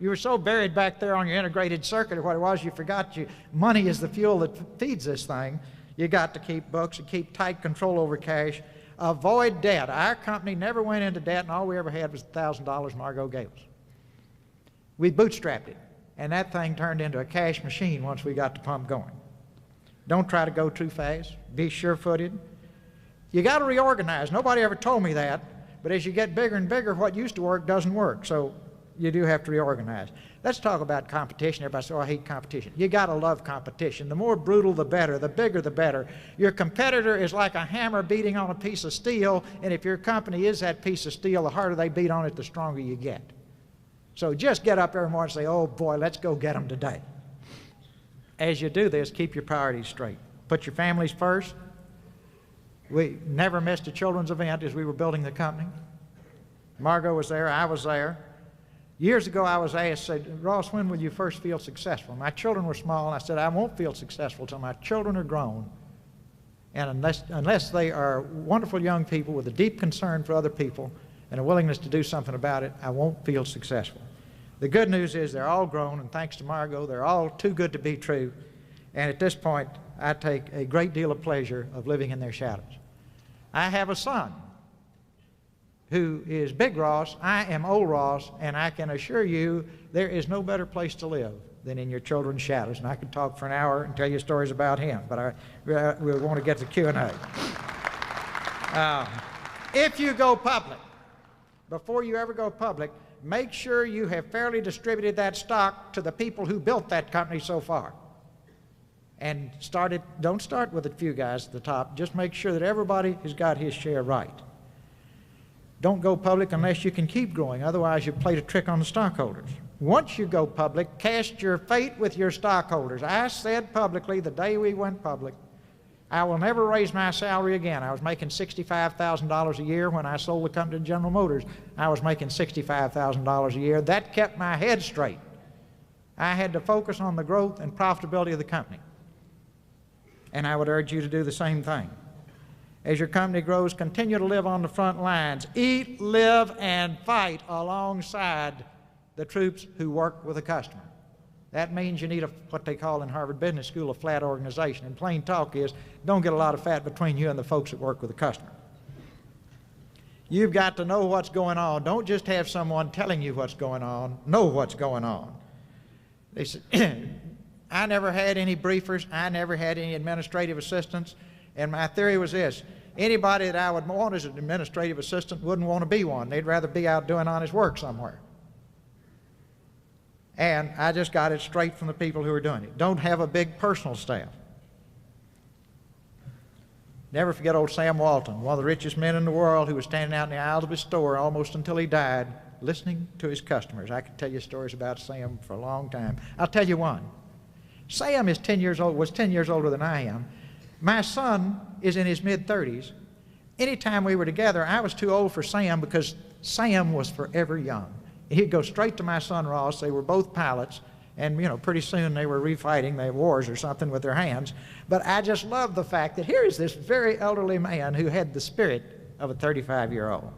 You were so buried back there on your integrated circuit or what it was, you forgot money is the fuel that feeds this thing. You got to keep books and keep tight control over cash. Avoid debt. Our company never went into debt, and all we ever had was $1,000 Margot gave us. We bootstrapped it, and that thing turned into a cash machine once we got the pump going. Don't try to go too fast. Be sure-footed. You got to reorganize. Nobody ever told me that, but as you get bigger and bigger, what used to work doesn't work, so you do have to reorganize. Let's talk about competition. Everybody says, oh, I hate competition. You got to love competition. The more brutal, the better. The bigger, the better. Your competitor is like a hammer beating on a piece of steel, and if your company is that piece of steel, the harder they beat on it, the stronger you get. So just get up every morning and say, oh, boy, let's go get them today. As you do this, keep your priorities straight. Put your families first. We never missed a children's event as we were building the company. Margot was there. I was there. Years ago, I was asked, said, Ross, when will you first feel successful? My children were small, and I said, I won't feel successful until my children are grown. And unless they are wonderful young people with a deep concern for other people and a willingness to do something about it, I won't feel successful. The good news is they're all grown, and thanks to Margot, they're all too good to be true. And at this point, I take a great deal of pleasure of living in their shadows. I have a son who is Big Ross. I am Old Ross, and I can assure you there is no better place to live than in your children's shadows. And I could talk for an hour and tell you stories about him, but we want to get to Q&A. If you go public, before you ever go public, make sure you have fairly distributed that stock to the people who built that company so far. And don't start with a few guys at the top. Just make sure that everybody has got his share right. Don't go public unless you can keep growing. Otherwise, you played a trick on the stockholders. Once you go public, cast your fate with your stockholders. I said publicly the day we went public, I will never raise my salary again. I was making $65,000 a year when I sold the company to General Motors. I was making $65,000 a year. That kept my head straight. I had to focus on the growth and profitability of the company. And I would urge you to do the same thing. As your company grows, continue to live on the front lines. Eat, live, and fight alongside the troops who work with the customer. That means you need what they call in Harvard Business School a flat organization. And plain talk is, don't get a lot of fat between you and the folks that work with the customer. You've got to know what's going on. Don't just have someone telling you what's going on. Know what's going on. They said, I never had any briefers. I never had any administrative assistants. And my theory was this: anybody that I would want as an administrative assistant wouldn't want to be one. They'd rather be out doing honest work somewhere. And I just got it straight from the people who are doing it. Don't have a big personal staff. Never forget old Sam Walton, one of the richest men in the world, who was standing out in the aisles of his store almost until he died, listening to his customers. I could tell you stories about Sam for a long time. I'll tell you one. Sam is 10 years old, was 10 years older than I am. My son is in his mid-30s. Anytime we were together, I was too old for Sam because Sam was forever young. He'd go straight to my son Ross. They were both pilots, and pretty soon they were refighting their wars or something with their hands. But I just love the fact that here is this very elderly man who had the spirit of a 35-year-old.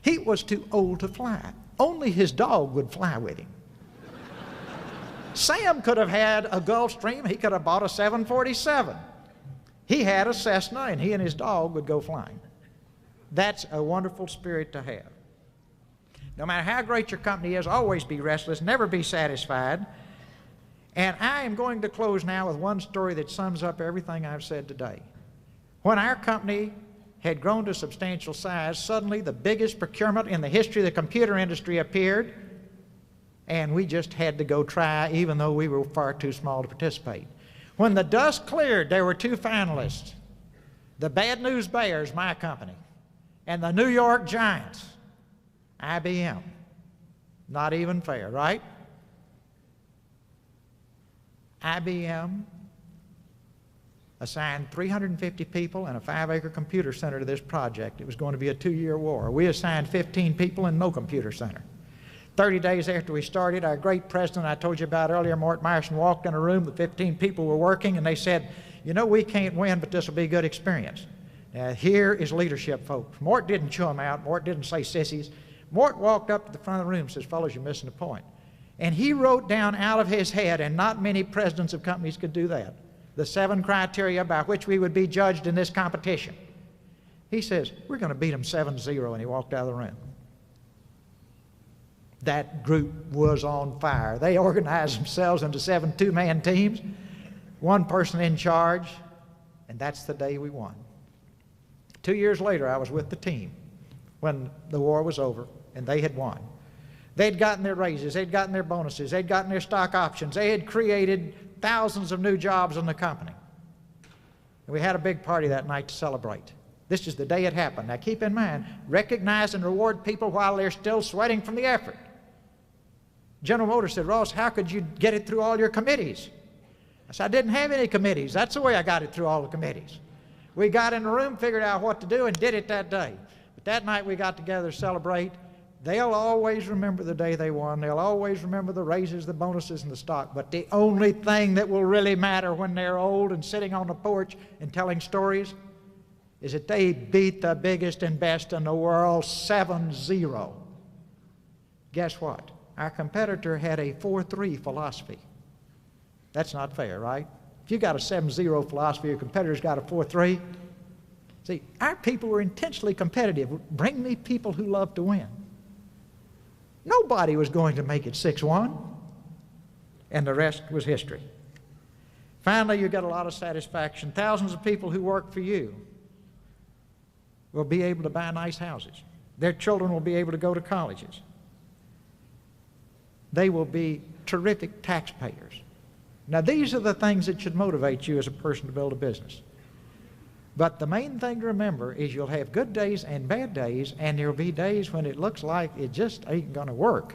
He was too old to fly. Only his dog would fly with him. Sam could have had a Gulfstream. He could have bought a 747. He had a Cessna, and he and his dog would go flying. That's a wonderful spirit to have. No matter how great your company is, always be restless, never be satisfied. And I am going to close now with one story that sums up everything I've said today. When our company had grown to substantial size, suddenly the biggest procurement in the history of the computer industry appeared, and we just had to go try, even though we were far too small to participate. When the dust cleared, there were two finalists: the Bad News Bears, my company, and the New York Giants, IBM. Not even fair, right? IBM assigned 350 people and a 5-acre computer center to this project. It was going to be a 2-year war. We assigned 15 people and no computer center. 30 days after we started, our great president I told you about earlier, Mort Meyerson, walked in a room with 15 people were working, and they said, we can't win, but this will be a good experience. Now, here is leadership, folks. Mort didn't chew them out. Mort didn't say sissies. Mort walked up to the front of the room and says, fellows, you're missing the point. And he wrote down out of his head, and not many presidents of companies could do that, the 7 criteria by which we would be judged in this competition. He says, we're going to beat them 7-0, and he walked out of the room. That group was on fire. They organized themselves into 7 two-man teams, 1 person in charge, and that's the day we won. 2 years later, I was with the team when the war was over, and they had won. They'd gotten their raises, they'd gotten their bonuses, they'd gotten their stock options, they had created thousands of new jobs in the company. And we had a big party that night to celebrate. This is the day it happened. Now keep in mind, recognize and reward people while they're still sweating from the effort. General Motors said, Ross, how could you get it through all your committees? I said, I didn't have any committees. That's the way I got it through all the committees. We got in the room, figured out what to do, and did it that day. But that night we got together to celebrate. They'll always remember the day they won. They'll always remember the raises, the bonuses, and the stock. But the only thing that will really matter when they're old and sitting on the porch and telling stories is that they beat the biggest and best in the world 7-0. Guess what? Our competitor had a 4-3 philosophy. That's not fair, right? If you got a 7-0 philosophy, your competitor's got a 4-3. See, our people were intentionally competitive. Bring me people who love to win. Nobody was going to make it 6-1, and the rest was history. Finally, you get a lot of satisfaction. Thousands of people who work for you will be able to buy nice houses. Their children will be able to go to colleges. They will be terrific taxpayers. Now, these are the things that should motivate you as a person to build a business. But the main thing to remember is you'll have good days and bad days, and there'll be days when it looks like it just ain't going to work.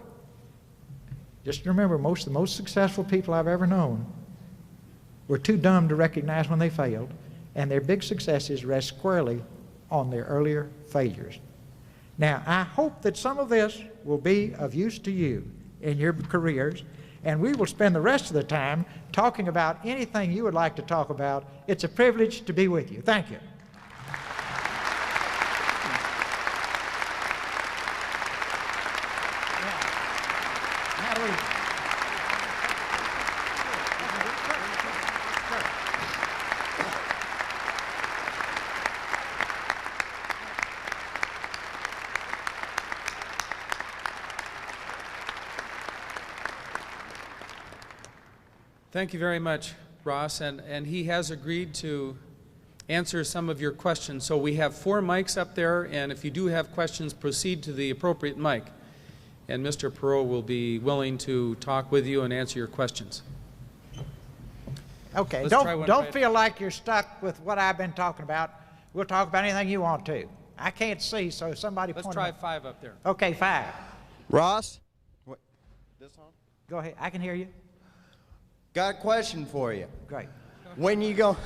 Just remember, most of the most successful people I've ever known were too dumb to recognize when they failed, and their big successes rest squarely on their earlier failures. Now, I hope that some of this will be of use to you in your careers, and we will spend the rest of the time talking about anything you would like to talk about. It's a privilege to be with you. Thank you. Thank you very much, Ross, and he has agreed to answer some of your questions. So we have 4 mics up there, and if you do have questions, proceed to the appropriate mic. And Mr. Perot will be willing to talk with you and answer your questions. Okay, don't feel like you're stuck with what I've been talking about. We'll talk about anything you want to. I can't see, so somebody point. Let's try 5 up there. Okay, 5. Ross? What, this on? Go ahead, I can hear you. Got a question for you. Great. When you gonna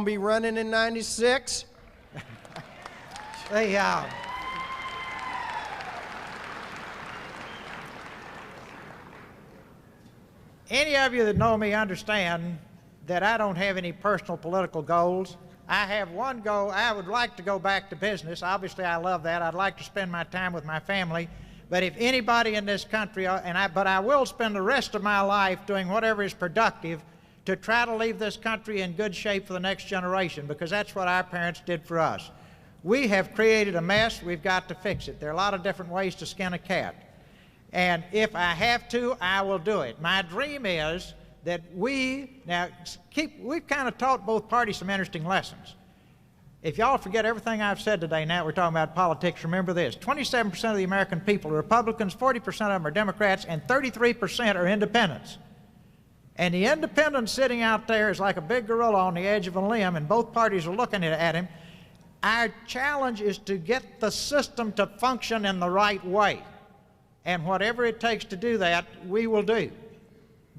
be running in '96? Hey, any of you that know me understand that I don't have any personal political goals. I have one goal. I would like to go back to business. Obviously, I love that. I'd like to spend my time with my family. But if anybody in this country, but I will spend the rest of my life doing whatever is productive to try to leave this country in good shape for the next generation, because that's what our parents did for us. We have created a mess. We've got to fix it. There are a lot of different ways to skin a cat. And if I have to, I will do it. My dream is that we've kind of taught both parties some interesting lessons. If y'all forget everything I've said today, now we're talking about politics, remember this. 27% of the American people are Republicans, 40% of them are Democrats, and 33% are independents. And the independent sitting out there is like a big gorilla on the edge of a limb, and both parties are looking at him. Our challenge is to get the system to function in the right way. And whatever it takes to do that, we will do.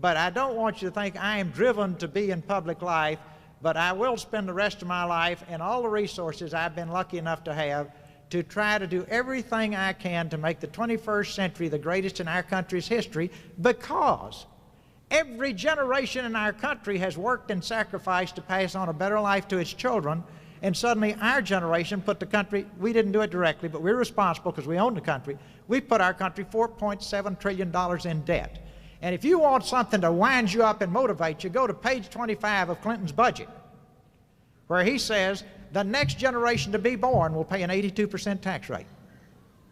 But I don't want you to think I am driven to be in public life, but I will spend the rest of my life and all the resources I've been lucky enough to have to try to do everything I can to make the 21st century the greatest in our country's history, because every generation in our country has worked and sacrificed to pass on a better life to its children, And suddenly our generation put the country, we didn't do it directly, but we're responsible because we own the country. We put our country $4.7 trillion in debt. And if you want something to wind you up and motivate you, go to page 25 of Clinton's budget, where he says the next generation to be born will pay an 82% tax rate.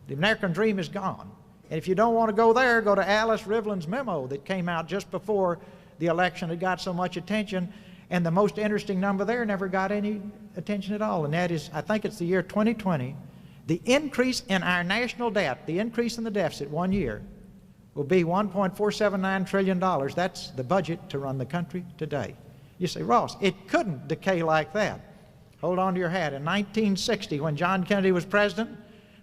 The American dream is gone. And if you don't want to go there, go to Alice Rivlin's memo that came out just before the election. It got so much attention, and the most interesting number there never got any attention at all, and that is, I think it's the year 2020, the increase in our national debt, the increase in the deficit 1 year, will be $1.479 trillion. That's the budget to run the country today. You say, Ross, it couldn't decay like that. Hold on to your hat. In 1960, when John Kennedy was president,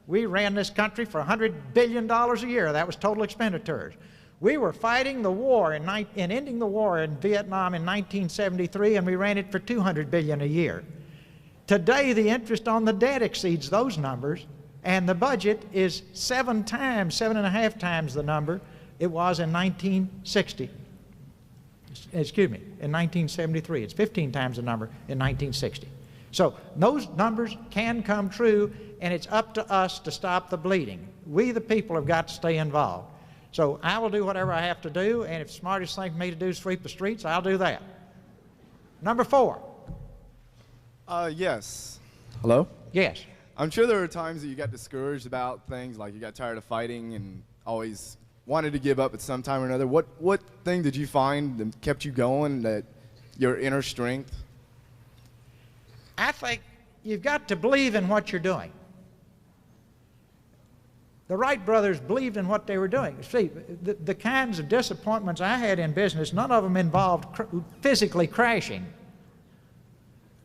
we ran this country for $100 billion a year. That was total expenditures. We were fighting the war and ending the war in Vietnam in 1973, and we ran it for $200 billion a year. Today, the interest on the debt exceeds those numbers, and the budget is 7.5 times the number it was in 1960. Excuse me, in 1973. It's 15 times the number in 1960. So those numbers can come true, and it's up to us to stop the bleeding. We, the people, have got to stay involved. So I will do whatever I have to do, and if the smartest thing for me to do is sweep the streets, I'll do that. Number 4. Yes. Hello? Yes. I'm sure there were times that you got discouraged about things, like you got tired of fighting and always wanted to give up at some time or another. What thing did you find that kept you going, that your inner strength? I think you've got to believe in what you're doing. The Wright brothers believed in what they were doing. See, the kinds of disappointments I had in business, none of them involved physically crashing.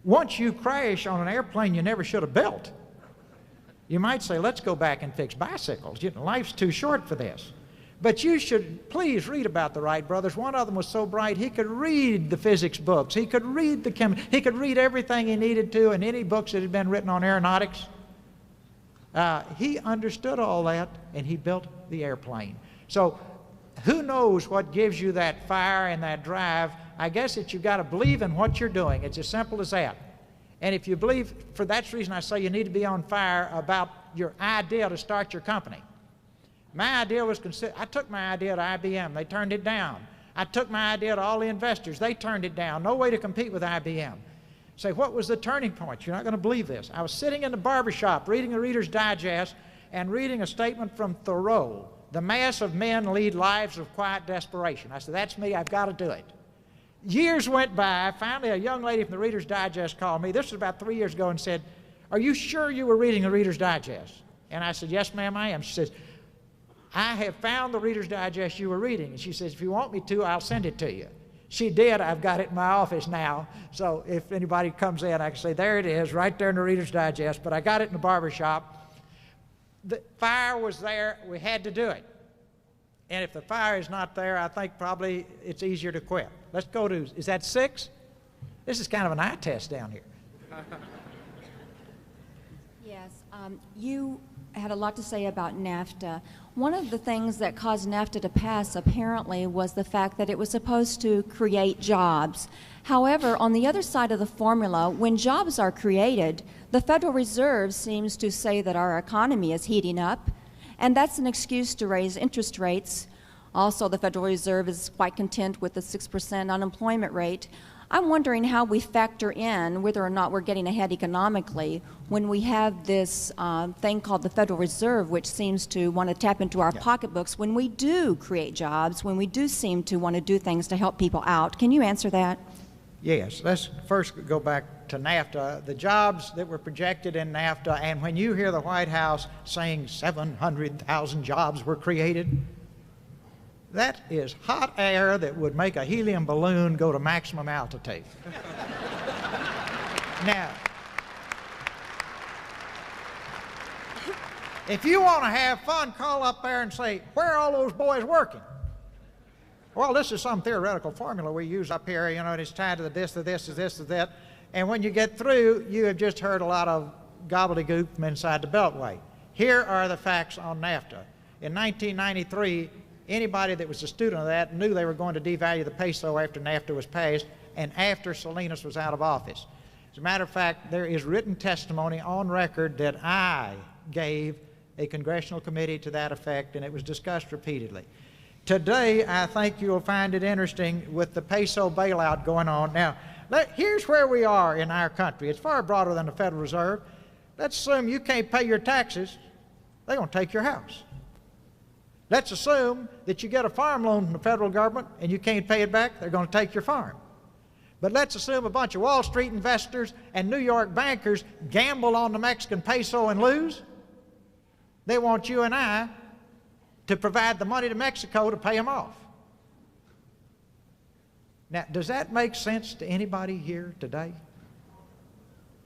Once you crash on an airplane you never should have built, you might say, let's go back and fix bicycles. You know, life's too short for this. But you should please read about the Wright brothers. One of them was so bright he could read the physics books. He could read he could read everything he needed to in any books that had been written on aeronautics. He understood all that, and he built the airplane. So who knows what gives you that fire and that drive? I guess that you've got to believe in what you're doing. It's as simple as that. And if you believe, for that reason I say you need to be on fire about your idea to start your company. My idea was I took my idea to IBM. They turned it down. I took my idea to all the investors. They turned it down. No way to compete with IBM. Say, what was the turning point? You're not going to believe this. I was sitting in the barbershop reading a Reader's Digest and reading a statement from Thoreau. The mass of men lead lives of quiet desperation. I said, that's me. I've got to do it. Years went by. Finally, a young lady from the Reader's Digest called me. This was about 3 years ago, and said, are you sure you were reading the Reader's Digest? And I said, yes, ma'am, I am. She says, I have found the Reader's Digest you were reading. And she says, if you want me to, I'll send it to you. She did. I've got it in my office now. So if anybody comes in, I can say, there it is, right there in the Reader's Digest. But I got it in the barbershop. The fire was there. We had to do it. And if the fire is not there, I think probably it's easier to quit. Let's go to, is that 6? This is kind of an eye test down here. Yes, you had a lot to say about NAFTA. One of the things that caused NAFTA to pass, apparently, was the fact that it was supposed to create jobs. However, on the other side of the formula, when jobs are created, the Federal Reserve seems to say that our economy is heating up, and that's an excuse to raise interest rates. Also, the Federal Reserve is quite content with the 6% unemployment rate. I'm wondering how we factor in whether or not we're getting ahead economically when we have this thing called the Federal Reserve, which seems to want to tap into our pocketbooks when we do create jobs, when we do seem to want to do things to help people out. Can you answer that? Yes. Let's first go back to NAFTA. The jobs that were projected in NAFTA, and when you hear the White House saying 700,000 jobs were created, that is hot air that would make a helium balloon go to maximum altitude. Now, if you want to have fun, call up there and say, where are all those boys working? Well, this is some theoretical formula we use up here, you know, and it's tied to the this, to this, to this, to that. And when you get through, you have just heard a lot of gobbledygook from inside the Beltway. Here are the facts on NAFTA. In 1993, anybody that was a student of that knew they were going to devalue the peso after NAFTA was passed and after Salinas was out of office. As a matter of fact, there is written testimony on record that I gave a congressional committee to that effect, and it was discussed repeatedly. Today, I think you'll find it interesting with the peso bailout going on. Now, here's where we are in our country. It's far broader than the Federal Reserve. Let's assume you can't pay your taxes. They're going to take your house. Let's assume that you get a farm loan from the federal government and you can't pay it back. They're going to take your farm. But let's assume a bunch of Wall Street investors and New York bankers gamble on the Mexican peso and lose. They want you and I to provide the money to Mexico to pay them off. Now, does that make sense to anybody here today?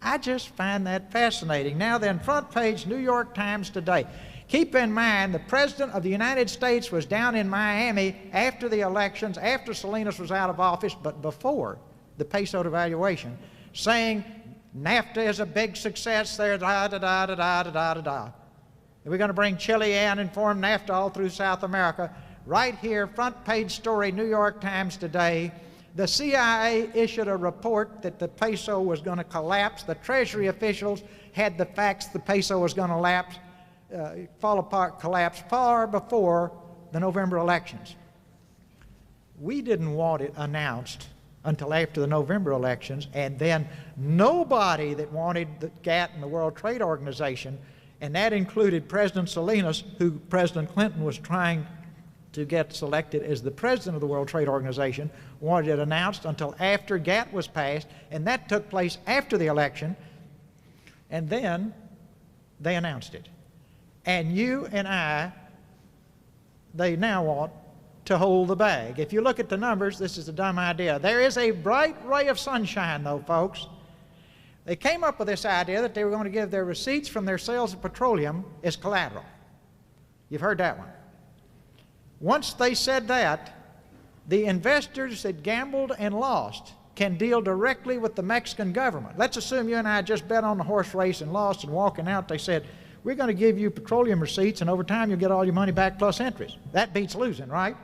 I just find that fascinating. Now then, front page New York Times today. Keep in mind, the President of the United States was down in Miami after the elections, after Salinas was out of office, but before the peso devaluation, saying NAFTA is a big success there, da-da-da-da-da-da-da-da. We're going to bring Chile in and form NAFTA all through South America. Right here, front page story, New York Times today. The CIA issued a report that the peso was going to collapse. The Treasury officials had the facts the peso was going to fall apart, collapse far before the November elections. We didn't want it announced until after the November elections, and then nobody that wanted the GATT and the World Trade Organization, and that included President Salinas, who President Clinton was trying to get selected as the president of the World Trade Organization, wanted it announced until after GATT was passed, and that took place after the election, and then they announced it. And you and I, they now want to hold the bag. If you look at the numbers, this is a dumb idea. There is a bright ray of sunshine, though, folks. They came up with this idea that they were going to give their receipts from their sales of petroleum as collateral. You've heard that one. Once they said that, the investors that gambled and lost can deal directly with the Mexican government. Let's assume you and I just bet on the horse race and lost, and walking out they said, we're going to give you petroleum receipts, and over time you'll get all your money back plus interest. That beats losing, right?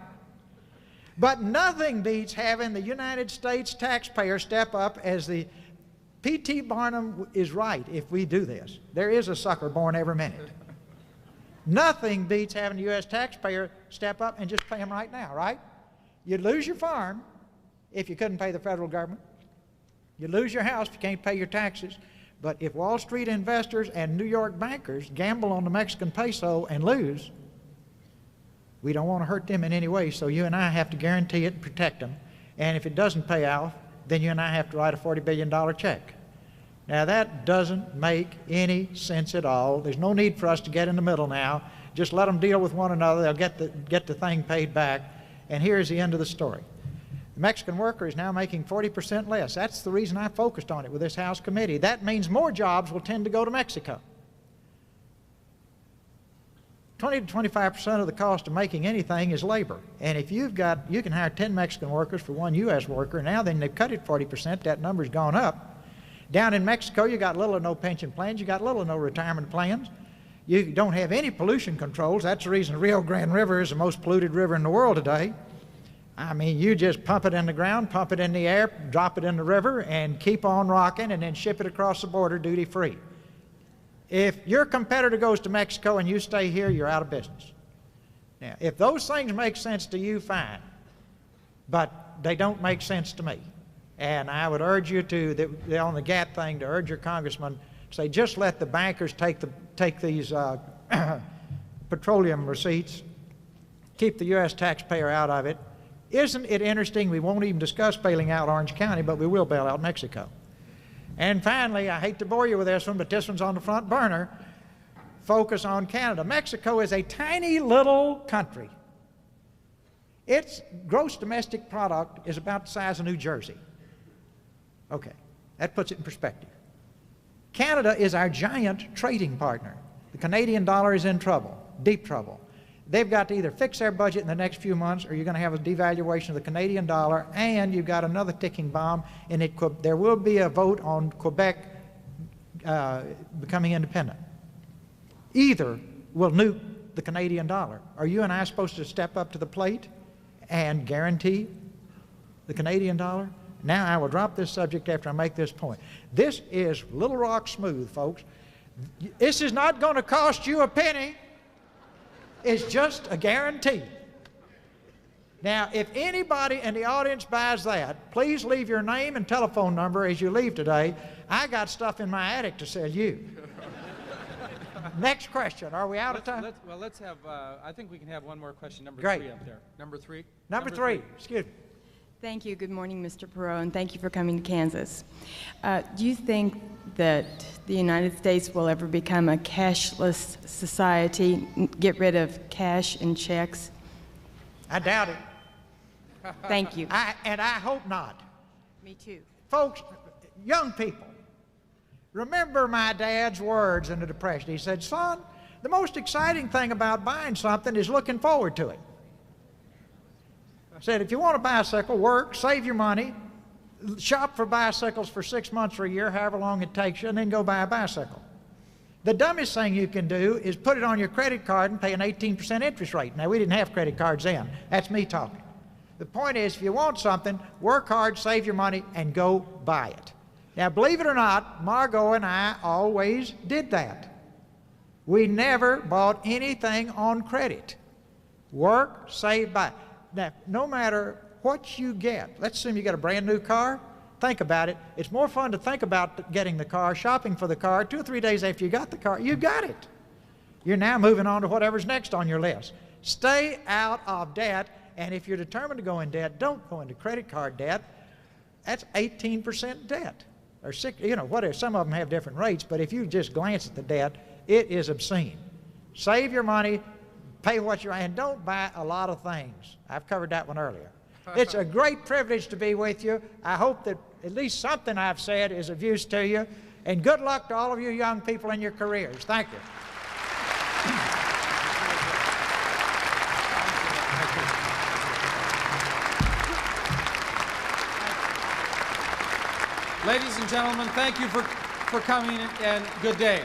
But nothing beats having the United States taxpayer step up, as the P.T. Barnum is right if we do this. There is a sucker born every minute. Nothing beats having the U.S. taxpayer step up and just pay them right now, right? You'd lose your farm if you couldn't pay the federal government. You'd lose your house if you can't pay your taxes. But if Wall Street investors and New York bankers gamble on the Mexican peso and lose, we don't want to hurt them in any way, so you and I have to guarantee it and protect them. And if it doesn't pay off, then you and I have to write a $40 billion check. Now, that doesn't make any sense at all. There's no need for us to get in the middle now. Just let them deal with one another. They'll get the thing paid back. And here's the end of the story. The Mexican worker is now making 40% less. That's the reason I focused on it with this House committee. That means more jobs will tend to go to Mexico. 20 to 25% of the cost of making anything is labor. And if you can hire 10 Mexican workers for one U.S. worker. Now then they've cut it 40%. That number's gone up. Down in Mexico, you got little or no pension plans. You got little or no retirement plans. You don't have any pollution controls. That's the reason the Rio Grande River is the most polluted river in the world today. I mean, you just pump it in the ground, pump it in the air, drop it in the river, and keep on rocking, and then ship it across the border duty-free. If your competitor goes to Mexico and you stay here, you're out of business. Now, if those things make sense to you, fine. But they don't make sense to me. And I would urge you to, on the GATT thing, to urge your congressman to say, just let the bankers take these petroleum receipts, keep the U.S. taxpayer out of it. Isn't it interesting? We won't even discuss bailing out Orange County, but we will bail out Mexico. And finally, I hate to bore you with this one, but this one's on the front burner. Focus on Canada. Mexico is a tiny little country. Its gross domestic product is about the size of New Jersey. Okay, that puts it in perspective. Canada is our giant trading partner. The Canadian dollar is in trouble, deep trouble. They've got to either fix their budget in the next few months, or you're going to have a devaluation of the Canadian dollar, and you've got another ticking bomb, and there will be a vote on Quebec becoming independent. Either will nuke the Canadian dollar. Are you and I supposed to step up to the plate and guarantee the Canadian dollar Now I will drop this subject after I make this point. This is Little Rock smooth, folks. This is not going to cost you a penny. It's just a guarantee. Now, if anybody in the audience buys that, please leave your name and telephone number as you leave today. I got stuff in my attic to sell you. Next question. Are we out of time? Let's have, I think we can have one more question. Number Great. 3 up there. Number 3? Number three. Excuse me. Thank you. Good morning, Mr. Perot, and thank you for coming to Kansas. Do you think that the United States will ever become a cashless society, get rid of cash and checks? I doubt it. Thank you. And I hope not. Me too. Folks, young people, remember my dad's words in the Depression. He said, son, the most exciting thing about buying something is looking forward to it. He said, if you want a bicycle, work, save your money, shop for bicycles for 6 months or a year, however long it takes you, and then go buy a bicycle. The dumbest thing you can do is put it on your credit card and pay an 18% interest rate. Now, we didn't have credit cards then. That's me talking. The point is, if you want something, work hard, save your money, and go buy it. Now, believe it or not, Margot and I always did that. We never bought anything on credit. Work, save, buy. Now, no matter what you get, let's assume you get a brand new car. Think about it. It's more fun to think about getting the car, shopping for the car. 2 or 3 days after you got the car, you got it. You're now moving on to whatever's next on your list. Stay out of debt, and if you're determined to go in debt, don't go into credit card debt. That's 18% debt. Or 6, whatever. Some of them have different rates, but if you just glance at the debt, it is obscene. Save your money, pay what you're, and don't buy a lot of things. I've covered that one earlier. It's a great privilege to be with you. I hope that at least something I've said is of use to you. And good luck to all of you young people in your careers. Thank you. Ladies and gentlemen, thank you for coming, and good day.